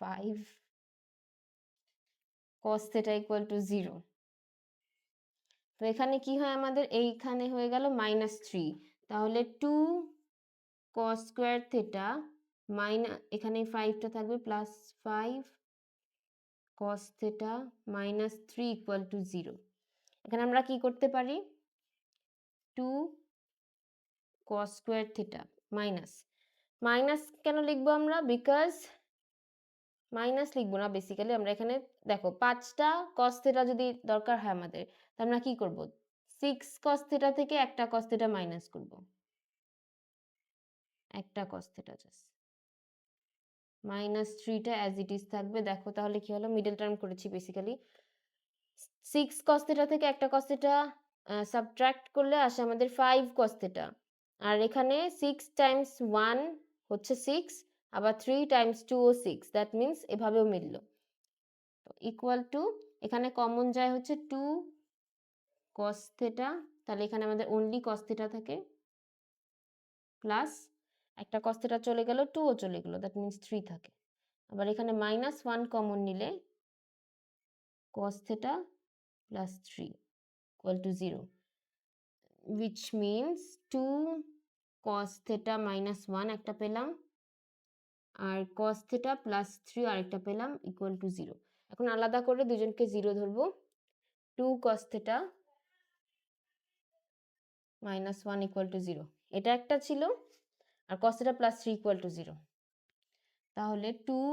5 cos theta equal to 0। তো এখানে কি হয় আমাদের, এইখানে হয়ে গেল minus 3, তাহলে 2 cos square theta মাইনাস, এখানে 5টা থাকবে plus 5 cos theta minus 3 equal to 0। এখানে আমরা কি করতে পারি, 2 cos square theta minus, minus কেন লিখবো আমরা, বিকজ মাইনাস লিখবো না, বেসিক্যালি আমরা এখানে দেখো 5টা cos theta যদি দরকার হয় আমাদের, তাহলে আমরা কি করব, 6 cos theta থেকে একটা cos theta মাইনাস করব, একটা cos theta জাস্ট, মাইনাস 3টা অ্যাজ ইট ইজ থাকবে। দেখো তাহলে কি হলো, মিডল টার্ম করেছি বেসিক্যালি, 6 cos theta থেকে একটা cos theta সাবট্রাক্ট করলে আসে আমাদের 5 cos theta। আর এখানে 6 টাইমস 1 হচ্ছে 6, আবার 3 টাইমস 2 ও 6, দ্যাট মিনস এভাবেও মিলল। ইকুয়াল টু, এখানে কমন যায় হচ্ছে 2 cos theta, তাহলে এখানে আমাদের অনলি cos theta থাকে, প্লাস একটা cos theta চলে গেল, 2 ও চলে গেল, দ্যাট মিনস 3 থাকে। আবার এখানে মাইনাস 1 কমন নিলে cos theta plus 3 equal to 0, which means 2 cos theta minus 1 একটা পেলাম, আর cos theta plus 3 আরেকটা পেলাম, equal to 0। এখন আলাদা করে দুজনকে 0 ধরবো, 2 cos theta minus 1 equal to 0, এটা একটা ছিল, আর cos theta plus 3 equal to 0। তাহলে 2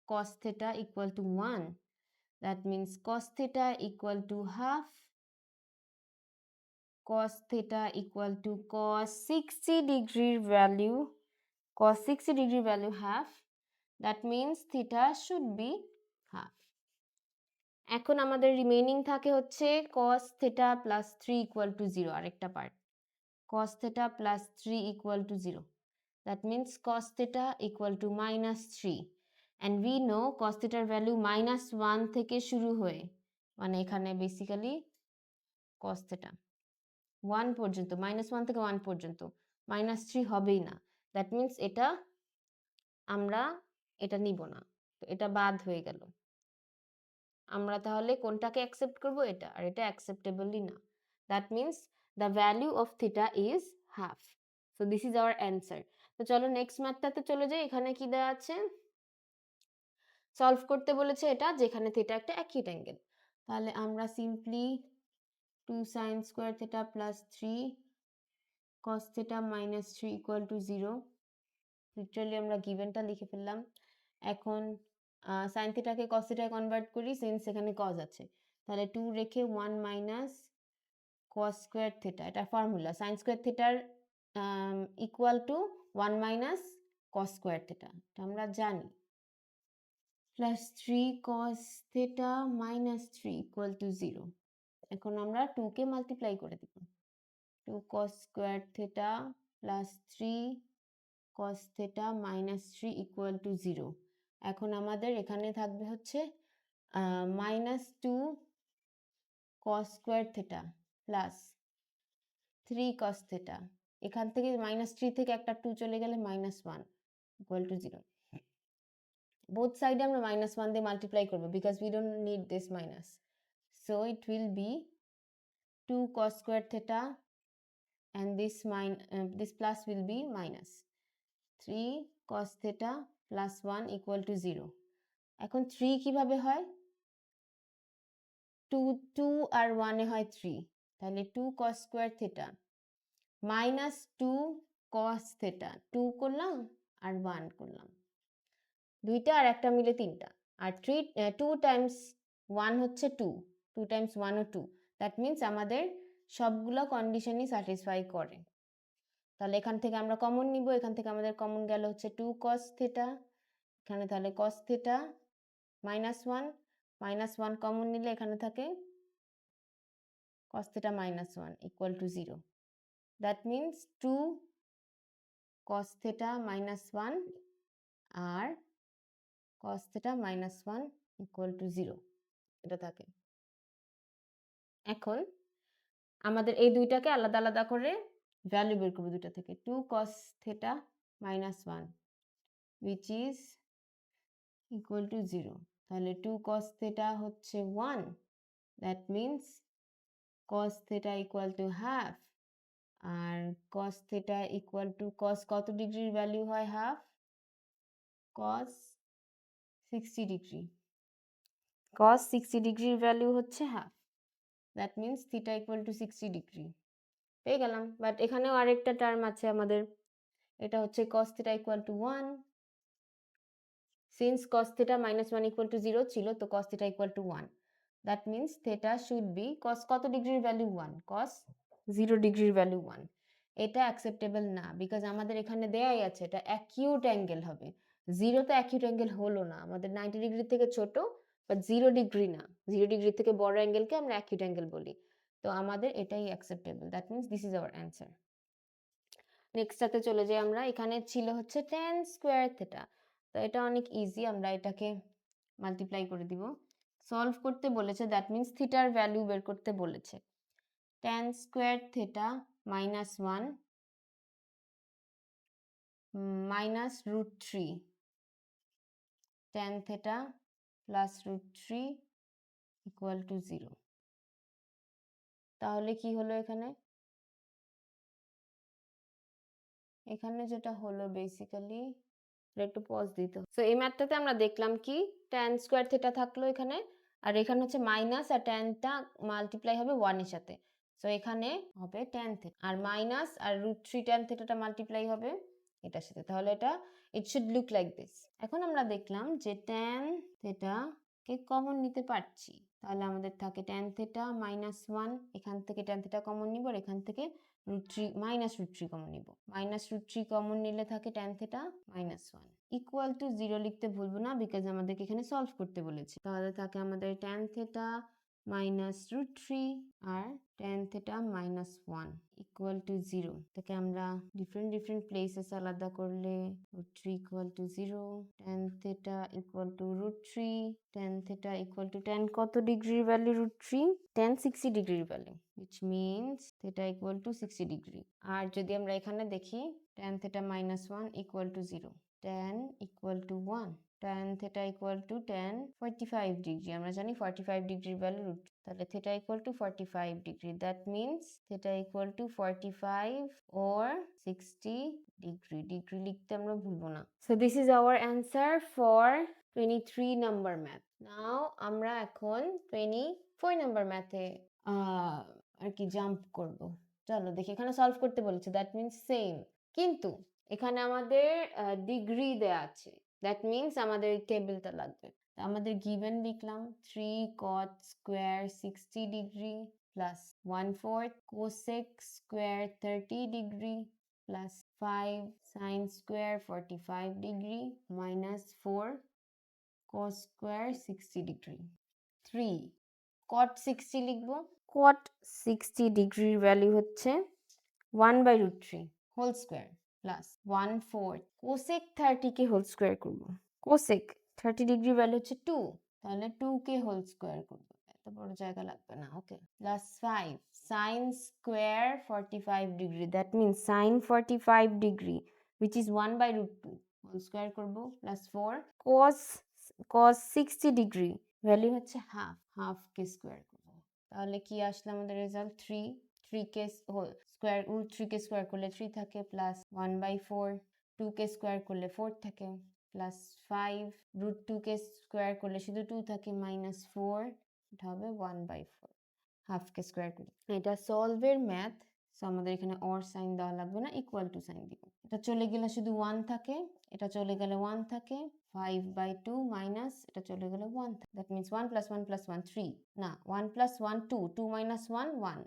cos theta equal to 1, that means cos theta equal to half, cos theta equal to cos 60 degree value, cos 60 degree value half, that means theta should be half। এখন আমাদের remaining থাকে হচ্ছে cos theta plus 3 equal to 0, আরেকটা part. cos theta plus 3 equal to 0. That means cos theta equal to minus 3. And we know cos theta value minus 1 থেকে শুরু হয়ে, মানে এখানে বেসিক্যালি cos theta 1 পর্যন্ত, minus 1 থেকে 1 পর্যন্ত minus 3 হবেই না। দ্যাট মিন্স আমরা এটা নিব না, তো এটা বাদ হয়ে গেল। আমরা তাহলে কোনটাকে অ্যাকসেপ্ট করব? এটা, আর এটা অ্যাকসেপ্টেবলই না। That means the value of theta is half. So this is our answer. তো চলো নেক্সট ম্যাথটাতে চলে যাই। এখানে কি দেওয়া আছে? সলভ করতে বলেছে এটা, যেখানে থিটা একটা অ্যাকিউট অ্যাঙ্গেল। তাহলে আমরা simply 2 sin square theta plus 3 cos theta minus 3 equal to 0, literally আমরা গিভেনটা লিখে ফেললাম। এখন sin থিটাকে cos থিটায় কনভার্ট করি, সিন্স এখানে cos আছে, তাহলে 2 রেখে 1 মাইনাস cos স্কোয়ার থিটা, এটা ফর্মুলা। sin স্কোয়ার থিটার equal to 1 minus cos square theta, এটা আমরা জানি, plus 3 cos theta minus 3 equal to 0। এখন আমরা 2 কে মাল্টিপ্লাই করে দিব, 2 cos square theta plus 3 cos theta minus 3 equal to 0। এখন আমাদের এখানে থাকবে হচ্ছে minus 2 cos square theta plus 3 cos theta। এখান থেকে minus 3 থেকে একটা 2 চলে গেলে minus 1 equal to 0। both side আমরা minus 1 দিয়ে multiply করব, because we don't need this minus, so it will be 2 cos square theta and this plus will be minus 3 cos theta plus 1 equal to 0। এখন 3 কিভাবে হয়? 2 আর 1 এ হয় 3, তাহলে 2 cos square theta minus 2 cos theta, 2 করলাম আর 1 করলাম, দুইটা আর একটা মিলে তিনটা, আর 2 টাইমস 1 হচ্ছে 2, 2 টাইমস 1 ও 2, দ্যাট মিন্স আমাদের সবগুলো কন্ডিশনই স্যাটিসফাই করে। তাহলে এখান থেকে আমরা কমন নিব, এখান থেকে আমাদের কমন গেল হচ্ছে 2 cos theta, এখানে তাহলে cos theta minus 1 কমন নিলে এখানে থাকে cos theta minus 1 equal to 0। That means 2 cos theta minus 1 R cos theta minus 1 equal to 0 এটা থাকে। এখন আমাদের এই দুইটাকে আলাদা আলাদা করে ভ্যালু বের করব দুইটা থেকে। 2 cos theta minus 1 which is equal to 0। তাহলে 2 cos theta হচ্ছে 1, that means cos theta equal to half, R cos theta equal to cos কত ডিগ্রির ভ্যালু হয় হাফ? cos 60 degree. cos 60 ডিগ্রির ভ্যালু হচ্ছে half, that means theta equal to 60 degree পেয়ে গেলাম। But এখানেও আরেকটা টার্ম আছে আমাদের, এটা হচ্ছে cos theta equal to 1। Since cos theta minus 1 equal to 0 ছিল, তো cos theta equal to 1, that means theta should be cos কত ডিগ্রির ভ্যালু? 1, cos 0 ডিগ্রির ভ্যালু 1। এটা অ্যাকসেপ্টেবল না, বিকজ আমাদের এখানে দেয়াই আছে এটা অ্যাকিউট অ্যাঙ্গেল হবে। 0 তো অ্যাকিউট অ্যাঙ্গেল হলো না, আমাদের 90 ডিগ্রি থেকে ছোট, বাট 0 ডিগ্রি না, 0 ডিগ্রি থেকে বড় অ্যাঙ্গেলকে আমরা অ্যাকিউট অ্যাঙ্গেল বলি। তো আমাদের এটাই acceptable, that means this is our answer. নেক্সটটাতে চলে যাই আমরা। এখানে ছিল হচ্ছে tan স্কোয়ার থিটা, তো এটা অনেক ইজি, আমরা এটাকে মাল্টিপ্লাই করে দিব। সলভ করতে বলেছে, দ্যাট মিন্স থিটার ভ্যালু বের করতে বলেছে। tan square theta minus 1 minus root 3 tan theta plus root 3 equal to 0। তাহলে কি হলো এখানে? এখানে যেটা হলো বেসিক্যালি, একটু পজ দিতে। সো এই ম্যাথটাতে আমরা দেখলাম কি tan স্কোয়ার থিটা থাকলো এখানে, আর এখানে হচ্ছে মাইনাস, আর ট্যানটা মাল্টিপ্লাই হবে 1 এর সাথে, সো এখানে হবে tan থিটা, আর মাইনাস আর root 3 tan থিটাটা মাল্টিপ্লাই হবে এটার সাথে, তাহলে এটা it should look like this. এখন আমরা দেখলাম যে tan থিটা কে কমন নিতে পারছি, তাহলে আমাদের থাকে tan থিটা মাইনাস 1, এখান থেকে tan থিটা কমন নিব, আর এখান থেকে মাইনাস রুট 3 কমন নিব, মাইনাস রুট 3 কমন নিলে থাকে tan theta minus 1 equal to 0 লিখতে ভুলবো না, বিকজ আমাদেরকে এখানে সলভ করতে বলেছে। তাহলে থাকে আমাদের tan theta minus root three আর tan theta minus one equal to zero. তাকে আমরা ডিফারেন্ট প্লেসেস আলাদা করলে root three equal to zero, tan theta equal to root three, tan theta equal to tan কত ডিগ্রির ভ্যালু রুট থ্রি? tan 60 ডিগ্রির value, which means theta equal to 60 degree. আর যদি আমরা এখানে দেখি tan theta minus one equal to zero, tan equal to one, tan theta equal to tan 45 degree. আমরা জানি 45 ডিগ্রির ভ্যালু রুট, তাহলে theta equal to 45 degree. That means theta equal to 45 or 60 degree. Degree লিখতে আমরা ভুলবো না। So this is our answer for 23 number math. Now আমরা এখন 24 number math-এ আর কি জাম্প করব। চলো দেখি, এখানে সলভ করতে বলেছে, দ্যাট মিন্স সেম, কিন্তু এখানে আমাদের ডিগ্রি দেয়া আছে, দ্যাট মিন্স আমাদের এই টেবিলটা লাগবে। আমাদের গিভেন লিখলাম 3 cot square 60 degree plus 1/4 cosec square 30 degree plus 5 sin square 45 degree minus 4 cos square 60 degree. 3 cot 60 লিখবো, cot 60 ডিগ্রির ভ্যালু হচ্ছে 1/√3 হোল স্কোয়ার প্লাস 1/4 cosec 30 কে হোল স্কোয়ার করব, cosec 30 ডিগ্রি ভ্যালু হচ্ছে 2, তাহলে 2 কে হোল স্কোয়ার করব, এত বড় জায়গা লাগবে না, okay, plus 5 sin square 45 degree, that means sin 45 degree which is 1/√2 whole square করব, প্লাস 4 cos 60 ডিগ্রি ভ্যালু হচ্ছে হাফ, হাফ কে স্কোয়ার করব, তাহলে কি আসলে আমাদের রেজাল্ট 3 কে স্কোয়ার, রুট 3 কে স্কোয়ার করলে 3 থাকে, প্লাস 1/4, 2 কে স্কোয়ার করলে 4 থাকে, প্লাস 5 রুট 2 কে স্কোয়ার করলে শুধু 2 থাকে, মাইনাস 4, এটা হবে 1/4, হাফ কে স্কোয়ার করি। এটা সলভের ম্যাথ, সো আমাদের এখানে অর সাইন দেওয়া লাগবে না, ইকুয়াল টু সাইন দিব। এটা চলে গেলে শুধু 1 থাকে, এটা চলে গেলে 1 থাকে, 5/2 মাইনাস এটা চলে গেলে 1 থাকে, দ্যাট মিন্স 1 + 1 + 1 3, না 1 + 1 2, 2 - 1 1,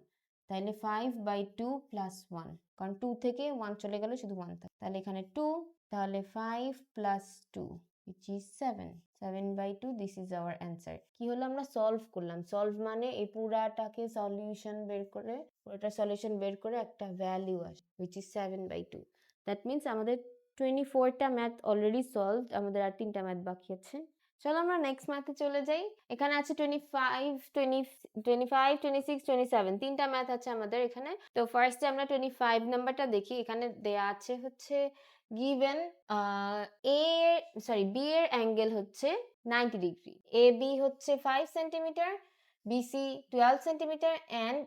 তাহলে 5/2 + 1, কারণ 2 থেকে 1 চলে গেলে শুধু 1 থাকে, তাহলে এখানে 2, তাহলে 5 + 2 which is 7, 7/2, this is our answer। কি হলো, আমরা সলভ করলাম, সলভ মানে এই পুরাটাকে সলিউশন বের করে, পুরোটা সলিউশন বের করে একটা ভ্যালু আসে which is 7/2, দ্যাট মিন্স আমাদের 24টা ম্যাথ অলরেডি সলভড, আমাদের আর 3টা ম্যাথ বাকি আছে। চলো আমরা নেক্সট ম্যাথে চলে যাই। এখানে আছে 25, 26, 27, 3টা ম্যাথ আছে আমাদের এখানে। তো ফার্স্টে আমরা 25 নাম্বারটা দেখি। এখানে দেয়া আছে হচ্ছে গিভেন বি এর অ্যাঙ্গেল হচ্ছে 90 ডিগ্রি, এ বি হচ্ছে 5 centimetre, BC 12 centimetre and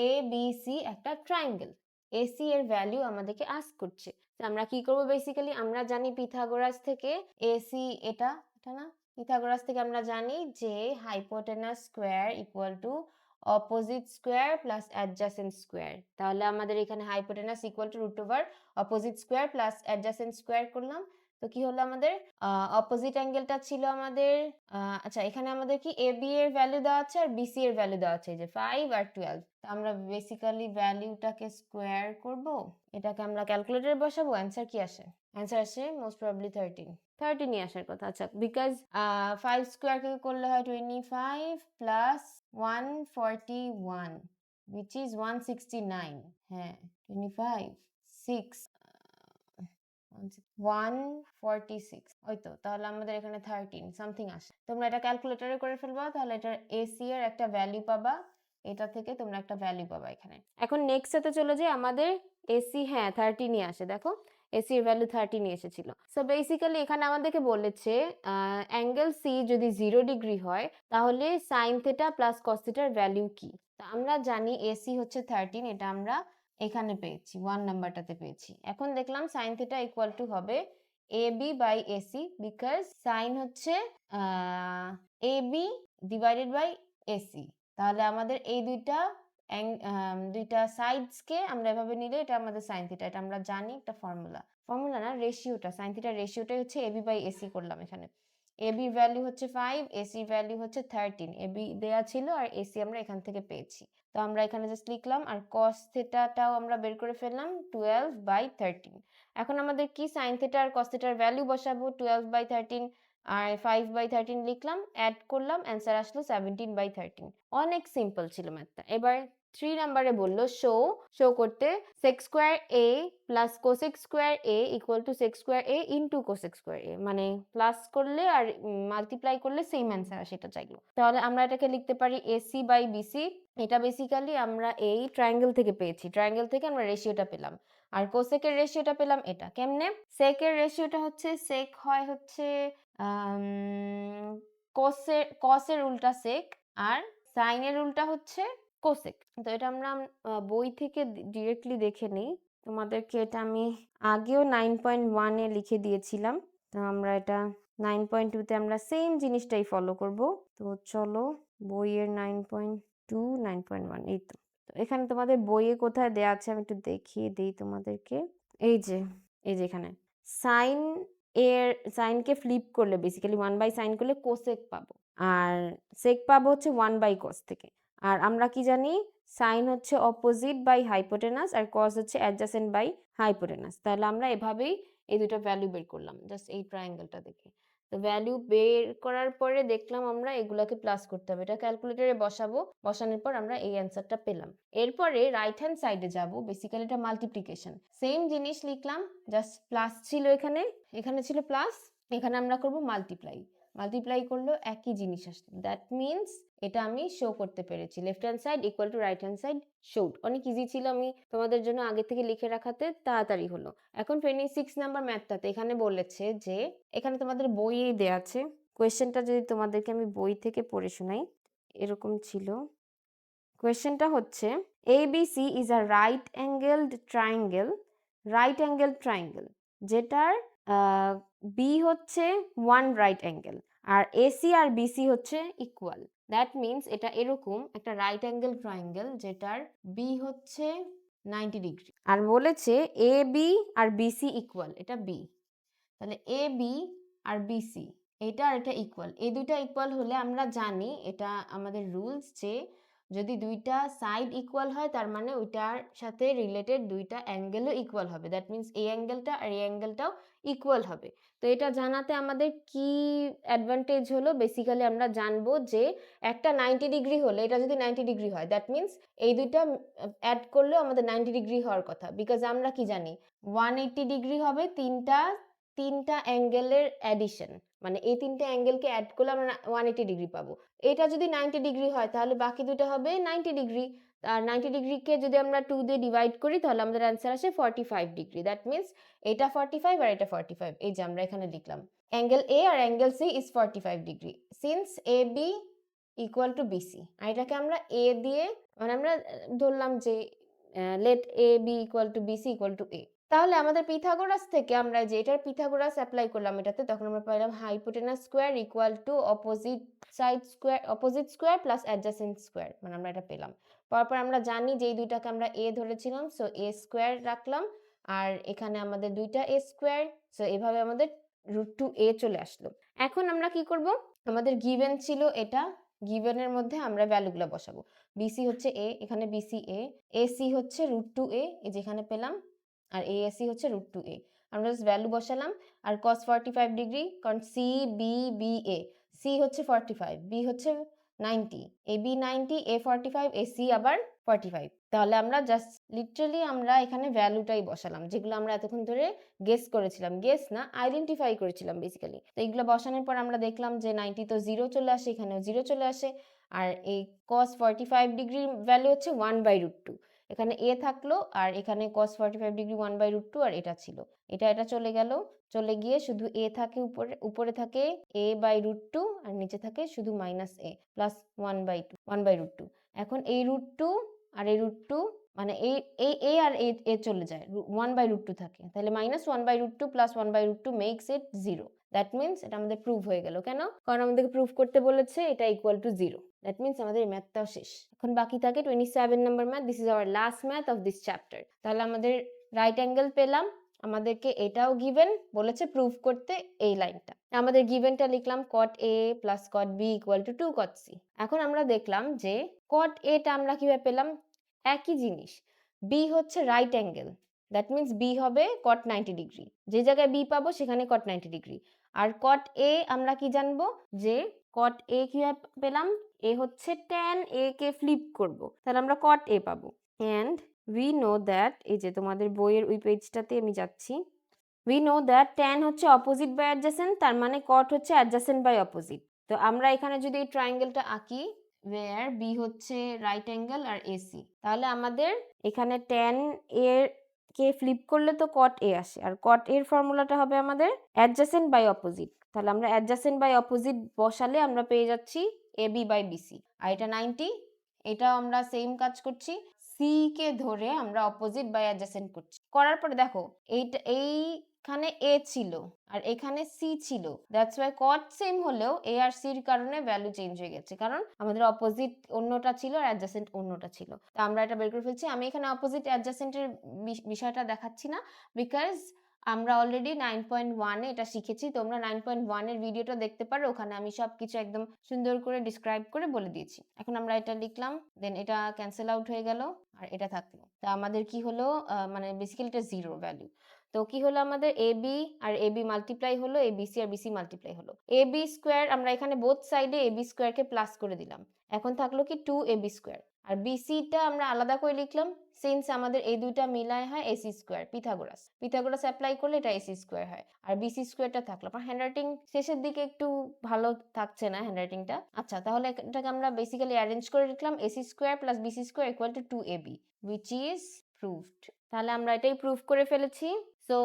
A B C একটা ট্রায়াঙ্গেল, এসি এর ভ্যালু আমাদেরকে আস্ক করছে। আমরা কি করব, বেসিক্যালি আমরা জানি পিথাগোরাস থেকে এসি এটা না, পিথাগোরাস থেকে আমরা জানি যে hypotenuse square equal to opposite square plus adjacent square, তাহলে আমাদের এখানে hypotenuse equal to root over opposite square plus adjacent square করলাম। তো কি হলো, আমাদের অপোজিট অ্যাঙ্গেলটা ছিল আমাদের, আচ্ছা এখানে আমাদের কি এ বি এর ভ্যালু দেওয়া আছে আর বিসি এর ভ্যালু দেওয়া আছে, যে 5 আর 12, তো আমরা বেসিক্যালি ভ্যালুটাকে স্কোয়ার করব, এটাকে আমরা ক্যালকুলেটরে বসাবো, অ্যান্সার কি আসে, অ্যান্সার আসে মোস্ট প্রবাবলি 13 নিয়ে আসার কথা। আচ্ছা, বিকজ 5 স্কোয়ার কে করলে হয় 25 প্লাস 141 which is 169, হ্যাঁ 25 6 146, ওই তো, তাহলে আমাদের এখানে 13 সামথিং আসে। তোমরা এটা ক্যালকুলেটরে করে ফেলবা, তাহলে এটার এসি এর একটা ভ্যালু পাবা, এটা থেকে তোমরা একটা ভ্যালু পাবা এখানে। এখন নেক্সট এতে চলে যাই, আমাদের এসি হ্যাঁ 30 নিয়ে আসে, দেখো এসি এর ভ্যালু 30 নিয়ে এসেছিল। সো বেসিক্যালি এখানে আমাদেরকে বলেছে অ্যাঙ্গেল সি যদি 0 ডিগ্রি হয় তাহলে সাইন থিটা প্লাস কস থিটার ভ্যালু কি। তো আমরা জানি এসি হচ্ছে 13, এটা আমরা এখানে পেয়েছি 1 নাম্বারটাতে পেয়েছি। এখন দেখলাম সাইন থিটা ইকুয়াল টু হবে AB by AC, because sine হচ্ছে এবি ডিভাইডেড বাই এসি, তাহলে আমাদের এই দুইটা সাইডসকে আমরা এভাবে নিলে এটা আমাদের সাইন থিটা, এটা আমরা জানি একটা ফর্মুলা না, রেশিওটা, সাইন থিটার রেশিওটাই হচ্ছে এবি বাই এসি করলাম এখানে। এবি ভ্যালু হচ্ছে 5, এসি ভ্যালু হচ্ছে 13, এবি দেয়া ছিল আর এসি আমরা এখান থেকে পেয়েছি, তো আমরা এখানে জাস্ট লিখলাম, আর cos থিটাটাও আমরা বের করে ফেললাম 12/13। এখন আমাদের কি সাইন থিটা আর cos থিটার ভ্যালু বসাবো, 12/13 আর 5/13 লিখলাম, অ্যাড করলাম, অ্যান্সার আসলো 17/13। অনেক সিম্পল ছিল ম্যাথটা। এবার 3 নাম্বারে বললো শো করতে sec square a plus cosec square a equal two sec square a into cosec square a, মানে প্লাস করলে আর মাল্টিপ্লাই করলে সেম অ্যান্সার সেটা চাইলো। তাহলে আমরা এটাকে লিখতে পারি ac বাই bc। এটা বেসিক্যালি আমরা এই ট্রায়াঙ্গেল থেকে পেয়েছি, ট্রায়াঙ্গেল থেকে আমরা রেশিওটা পেলাম। আর কোসেকের রেশিওটা পেলাম এটা কেমনে, সেকের রেশিওটা হচ্ছে সেক হয় হচ্ছে কসের উল্টা সেক, আর সাইনের উল্টা হচ্ছে কোসেক। তো এটা আমরা বই থেকে ডিরেক্টলি দেখে নিই, তোমাদেরকে এটা আমি আগেও 9.1 এ লিখে দিয়েছিলাম। তো আমরা এটা 9.2 তে আমরা সেম জিনিসটাই ফলো করব। তো চলো বইয়ের 9.2 9.1 এই তো। এখানে তোমাদের বইয়ে কোথায় দেয়া আছে আমি একটু দেখিয়ে দিই তোমাদেরকে। এই যে এখানে সাইনকে ফ্লিপ করলে বেসিক্যালি 1/sin করলে কোসেক পাবো, আর সেক পাবো হচ্ছে 1/cos থেকে। আর আমরা কি জানি, সাইন হচ্ছে অপোজিট বাই হাইপোটেনাস আর কস হচ্ছে অ্যাডজাসেন্ট বাই হাইপোটেনাস। তাহলে আমরা এভাবেই এই দুটো ভ্যালু বের করলাম জাস্ট এই ট্রায়াঙ্গেলটা দেখে। তো ভ্যালু বের করার পরে দেখলাম আমরা এগুলাকে প্লাস করতে হবে, এটা ক্যালকুলেটরে বসাবো, বসানোর পর আমরা এই অ্যান্সারটা পেলাম। এরপরে রাইট হ্যান্ড সাইডে যাব, বেসিক্যালি এটা মাল্টিপ্লিকেশন, সেম জিনিস লিখলাম, জাস্ট প্লাস ছিল এখানে ছিল প্লাস, এখানে আমরা করব মাল্টিপ্লাই করলো একই জিনিস আসছে। দ্যাট মিনস এটা আমি শো করতে পেরেছি, left hand side equal two right hand side showed. অনেক ইজি ছিল, আমি তোমাদের জন্য আগে থেকে লিখে রাখাতে তাড়াতাড়ি হলো। এখন 26 নাম্বার ম্যাথটাতে এখানে বলেছে যে, এখানে তোমাদের বইয়েই দেয়া আছে, কোয়েশ্চেনটা যদি তোমাদেরকে আমি বই থেকে পড়ে শোনাই, এরকম ছিল। কোয়েশ্চেনটা হচ্ছে ABC is a right angled triangle যেটার বি হচ্ছে 1 রাইট অ্যাঙ্গেল, আর AC আর BC হচ্ছে ইকুয়াল। দ্যাট মিনস এটা এরকম একটা রাইট অ্যাঙ্গেল ট্রায়াঙ্গেল যেটার বি হচ্ছে 90 ডিগ্রি, আর বলেছে AB আর BC ইকুয়াল, এটা বি। তাহলে AB আর BC এটা আর এটা ইকুয়াল, এই দুইটা ইকুয়াল হলে আমরা জানি, এটা আমাদের রুলস, যে যদি দুইটা সাইড ইকুয়াল হয় তার মানে ওইটার সাথে রিলেটেড দুইটা অ্যাঙ্গেলও ইকুয়াল হবে। দ্যাট মিনস এই অ্যাঙ্গেলটা আর এই অ্যাঙ্গেলটাও ইকুয়াল হবে। তো এটা জানাতে আমাদের কি অ্যাডভান্টেজ হলো, বেসিক্যালি আমরা জানবো যে একটা 90 ডিগ্রি হলে এটা যদি 90 ডিগ্রি হয়, দ্যাট মিনস এই দুইটা অ্যাড করলেও আমাদের 90 ডিগ্রি হওয়ার কথা, বিকজ আমরা কি জানি 180 ডিগ্রি হবে তিনটা অ্যাঙ্গেলের অ্যাডিশন, মানে এই তিনটা অ্যাঙ্গেলকে অ্যাড করলে আমরা 180 ডিগ্রি পাবো। এটা যদি 90 ডিগ্রি হয় তাহলে বাকি দুটো হবে 90 ডিগ্রি, আর 90 ডিগ্রিকে যদি আমরা 2 দিয়ে ডিভাইড করি তাহলে আমাদের অ্যান্সার আসে 45 ডিগ্রি। দ্যাট মিনস এটা 45 আর এটা 45, এই যে আমরা এখানে লিখলাম অ্যাঙ্গেল এ আর angle C is 45 degree since A B equal to BC. আর এটাকে আমরা এ দিয়ে, মানে আমরা ধরলাম যে let A B equal to BC equal to A. তাহলে আমাদের পিথাগোরাস থেকে আমরা যে এটার পিথাগোরাস অ্যাপ্লাই করলাম এটাতে, তখন আমরা পেলাম hypotenuse square equal to opposite square plus adjacent square, মানে আমরা এটা পেলাম। পরপর আমরা জানি যে এই দুইটাকে আমরা এ ধরেছিলাম, সো এ স্কোয়ার রাখলাম, আর এখানে আমাদের দুইটা এ স্কোয়ার, সো এভাবে আমাদের √2a চলে আসলো। এখন আমরা কি করব, আমাদের গিভেন ছিল এটা, গিভেনের মধ্যে আমরা ভ্যালুগুলো বসাবো। বিসি হচ্ছে এ, এখানে বিসি এ, এসি হচ্ছে √2a, এই যেখানে পেলাম, আর এএসি হচ্ছে √2a। আমরা জাস্ট ভ্যালু বসালাম, আর cos 45 ডিগ্রি, কারণ C B B A, C হচ্ছে 45, বি হচ্ছে 90, A B 90, A 45, A C আবার 45। তাহলে আমরা জাস্ট লিটারালি আমরা এখানে ভ্যালুটাই বসালাম, যেগুলো আমরা এতক্ষণ ধরে গেস করেছিলাম, গেস না আইডেন্টিফাই করেছিলাম বেসিক্যালি। তো এইগুলো বসানোর পর আমরা দেখলাম যে 90 তো 0 চলে আসে, এখানেও 0 চলে আসে, আর এই cos 45 ডিগ্রির ভ্যালু হচ্ছে 1/√2, এখানে এ থাকলো আর এখানে cos 45 ডিগ্রি 1/√2, আর এটা ছিল, এটা চলে গেল, চলে গিয়ে শুধু এ থাকে উপরে থাকে a/√2, আর নিচে থাকে শুধু মাইনাস এ প্লাস 1/2 এখন এই √2 আর এই √2, মানে এই এ আর এ চলে যায়, 1/√2 থাকে, তাহলে minus 1/√2 plus 1/√2 makes it 0। That means এটা আমাদের প্রুভ হয়ে গেল। কেন? কারণ আমাদেরকে প্রুভ করতে বলেছে এটা ইকুয়াল টু 0। দ্যাট মিনস আমাদের এই ম্যাথটাও শেষ। এখন বাকি থাকে 27 number math, this is our last math of this chapter. তাহলে আমাদের রাইট অ্যাঙ্গেল পেলাম, আমাদেরকে এটাও গিভেন বলেছে প্রুভ করতে এই লাইনটা, আমাদের গিভেনটা লিখলাম cot a plus cot b equal to 2 cot c। এখন আমরা দেখলাম যে cot a টা আমরা কিভাবে পেলাম, একই জিনিস, b হচ্ছে right angle, that means b হবে cot 90 ডিগ্রি, যে জায়গায় b পাবো সেখানে cot 90 ডিগ্রি, আর cot a আমরা কি জানবো যে cot a কিভাবে পেলাম, a হচ্ছে tan a কে ফ্লিপ করব, তাহলে আমরা cot a পাবো। and we know that, এই যে তোমাদের বইয়ের ওই পেজটাতে আমি যাচ্ছি, we know that tan হচ্ছে অপোজিট বাই অ্যাডজেসেন্ট, তার মানে cot হচ্ছে অ্যাডজেসেন্ট বাই অপোজিট। তো আমরা এখানে যদি এই ট্রায়াঙ্গেলটা আঁকি where b হচ্ছে রাইট অ্যাঙ্গেল আর ac, তাহলে আমাদের এখানে tan এর কে ফ্লিপ করলে তো cot a আসে, আর cot এর ফর্মুলাটা হবে আমাদের অ্যাডজেসেন্ট বাই অপোজিট। তাহলে আমরা অ্যাডজেসেন্ট বাই অপোজিট বসালে আমরা পেয়ে যাচ্ছি ab বাই bc। আর এটা 90, এটাও আমরা সেম কাজ করছি, c কে ধরে আমরা অপোজিট বাই অ্যাডজেসেন্ট করছি। করার পরে দেখো এইখানে a ছিল আর এখানে c ছিল, দ্যাটস ওয়াই cot সেম হলেও a আর c এর কারণে ভ্যালু চেঞ্জ হয়ে গেছে, কারণ আমাদের অপোজিট অন্যটা ছিল আর অ্যাডজেসেন্ট অন্যটা ছিল। তো আমরা এটা বের করে ফেলছি। আমি এখানে অপোজিট অ্যাডজেসেন্টের বিষয়টা দেখাচ্ছি না, বিকজ আমরা অলরেডি 9.1 এ এটা শিখেছি। তোমরা 9.1 এর ভিডিওটা দেখতে পারো, ওখানে আমি সবকিছু একদম সুন্দর করে ডিসক্রাইব করে বলে দিয়েছি। এখন আমরা এটা লিখলাম, দেন এটা ক্যান্সেল আউট হয়ে গেল আর এটা থাকলো। তো আমাদের কি হলো, মানে বেসিক্যালি এটা জিরো ভ্যালু। তো কি হলো আমাদের ab আর ab মাল্টিপ্লাই হলো, abc আর bc মাল্টিপ্লাই হলো। ab স্কোয়ার আমরা এখানে বোথ সাইডে ab স্কোয়ারকে প্লাস করে দিলাম, এখন থাকলো কি 2ab স্কোয়ার। আর bc টা আমরা আলাদা করে লিখলাম, সিন্স আমাদের এই দুইটা মিলায় হয় ac স্কোয়ার, পিথাগোরাস অ্যাপ্লাই করলে এটা ac স্কোয়ার হয়। আর bc স্কোয়ারটা থাকলো। আমার হ্যান্ডরাইটিং শেষের দিকে একটু ভালো থাকছে না হ্যান্ডরাইটিংটা। আচ্ছা, তাহলে এটাকে আমরা বেসিক্যালি অ্যারেঞ্জ করে লিখলাম ac square plus bc square equal two 2ab, which is proved। তাহলে আমরা এটাই প্রুভ করে ফেলেছি। সো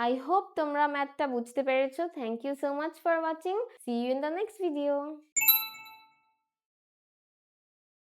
আই হোপ তোমরা ম্যাথটা বুঝতে পেরেছো। Thank you so much for watching. See you in the next video.